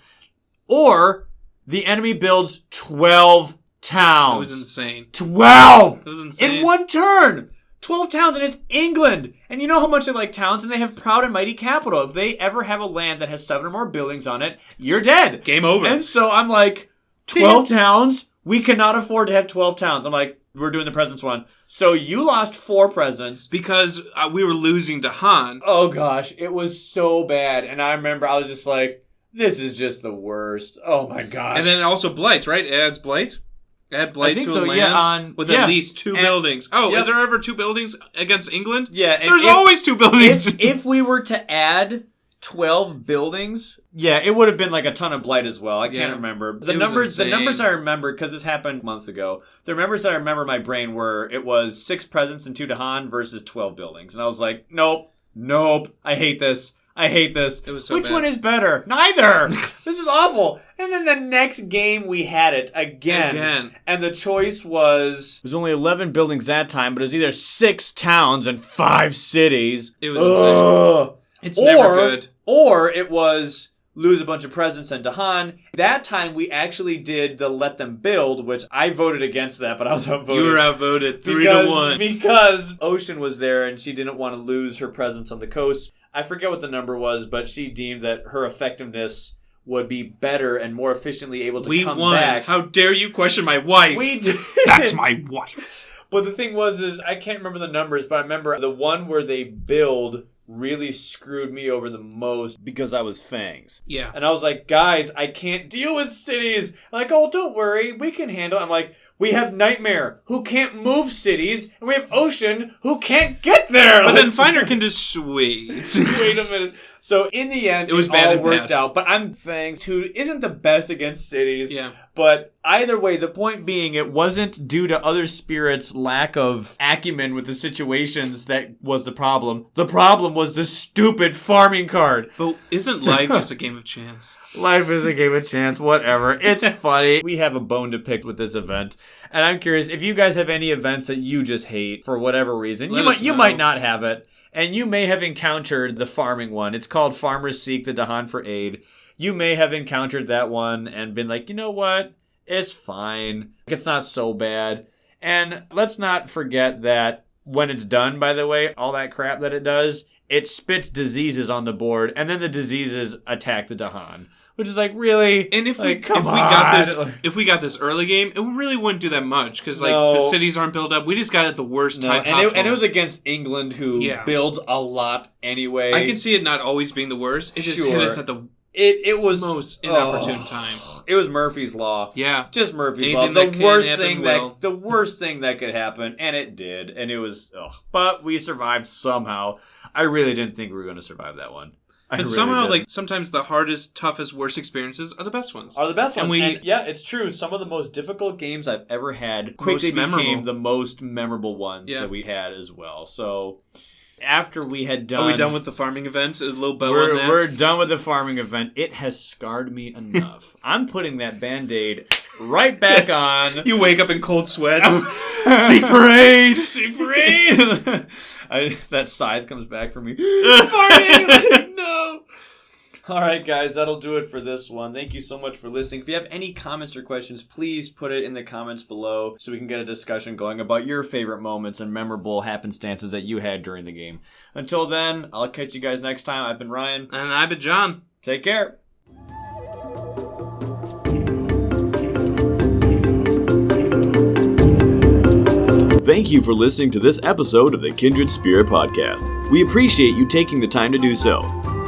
Or, the enemy builds 12 towns. It was insane. 12! It was insane. In one turn! 12 towns, and it's England! And you know how much they like towns, and they have proud and mighty capital. If they ever have a land that has 7 or more buildings on it, you're dead. Game over. And so I'm like, 12 towns? We cannot afford to have 12 towns. I'm like, we're doing the presidents one. So you lost 4 presidents. Because we were losing to Han. Oh gosh, it was so bad. And I remember I was just like, this is just the worst. Oh my gosh. And then also Blight, right? It adds Blight? Add Blight to a land with at least 2 buildings. Oh, is there ever 2 buildings against England? Yeah. There's always 2 buildings. If we were to add 12 buildings, it would have been like a ton of Blight as well. I can't remember. The numbers I remember, because this happened months ago, the numbers that I remember in my brain were, it was 6 presidents and 2 Dahan versus 12 buildings. And I was like, nope, I hate this. It was so Which bad. one is better? Neither. This is awful. And then the next game we had it again. And the choice was... It was only 11 buildings that time, but it was either 6 towns and 5 cities. It was insane. It's never good. Or it was lose a bunch of presidents and Dahan. That time we actually did the let them build, which I voted against that, but I was outvoted. You were outvoted 3-1. Because Ocean was there and she didn't want to lose her presence on the coast. I forget what the number was, but she deemed that her effectiveness would be better and more efficiently able to come back. How dare you question my wife? We did. That's my wife. But the thing was, I can't remember the numbers, but I remember the one where they build really screwed me over the most because I was Fangs. Yeah. And I was like, guys, I can't deal with cities. Like, oh, don't worry, we can handle it. I'm like, we have Nightmare, who can't move cities, and we have Ocean, who can't get there. But then Finder can just wait. Wait a minute. So in the end, it was all worked out. But I'm Fangs, who isn't the best against cities. Yeah. But either way, the point being, it wasn't due to other spirits' lack of acumen with the situations that was the problem. The problem was the stupid farming card. But isn't life just a game of chance? Life is a game of chance, whatever. It's funny. We have a bone to pick with this event. And I'm curious, if you guys have any events that you just hate for whatever reason, you might not have it. And you may have encountered the farming one. It's called Farmers Seek the Dahan for Aid. You may have encountered that one and been like, you know what? It's fine. It's not so bad. And let's not forget that when it's done, by the way, all that crap that it does, it spits diseases on the board, and then the diseases attack the Dahan. Which is like, really? And if we got this early game, it really wouldn't do that much because the cities aren't built up. We just got it at the worst time possible. And it was against England, who builds a lot anyway. I can see it not always being the worst. It just hit us at the most inopportune time. It was Murphy's Law. Yeah, just Murphy's Law. The worst thing that could happen, and it did, and it was. But we survived somehow. I really didn't think we were going to survive that one. But somehow, sometimes the hardest, toughest, worst experiences are the best ones. And it's true. Some of the most difficult games I've ever had quickly became the most memorable ones that we had as well. So, after we had done... Are we done with the farming event? A little bow on that? We're done with the farming event. It has scarred me enough. I'm putting that Band-Aid right back on. You wake up in cold sweats. Seek for aid! Seek for aid! That scythe comes back for me. Farming! No! Alright, guys, that'll do it for this one. Thank you so much for listening. If you have any comments or questions, please put it in the comments below so we can get a discussion going about your favorite moments and memorable happenstances that you had during the game. Until then, I'll catch you guys next time. I've been Ryan. And I've been John. Take care. Thank you for listening to this episode of the Kindred Spirit Podcast. We appreciate you taking the time to do so.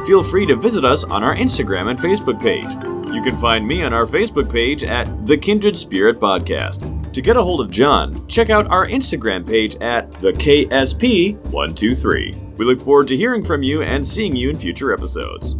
Feel free to visit us on our Instagram and Facebook page. You can find me on our Facebook page at The Kindred Spirit Podcast. To get a hold of John, check out our Instagram page at TheKSP123. We look forward to hearing from you and seeing you in future episodes.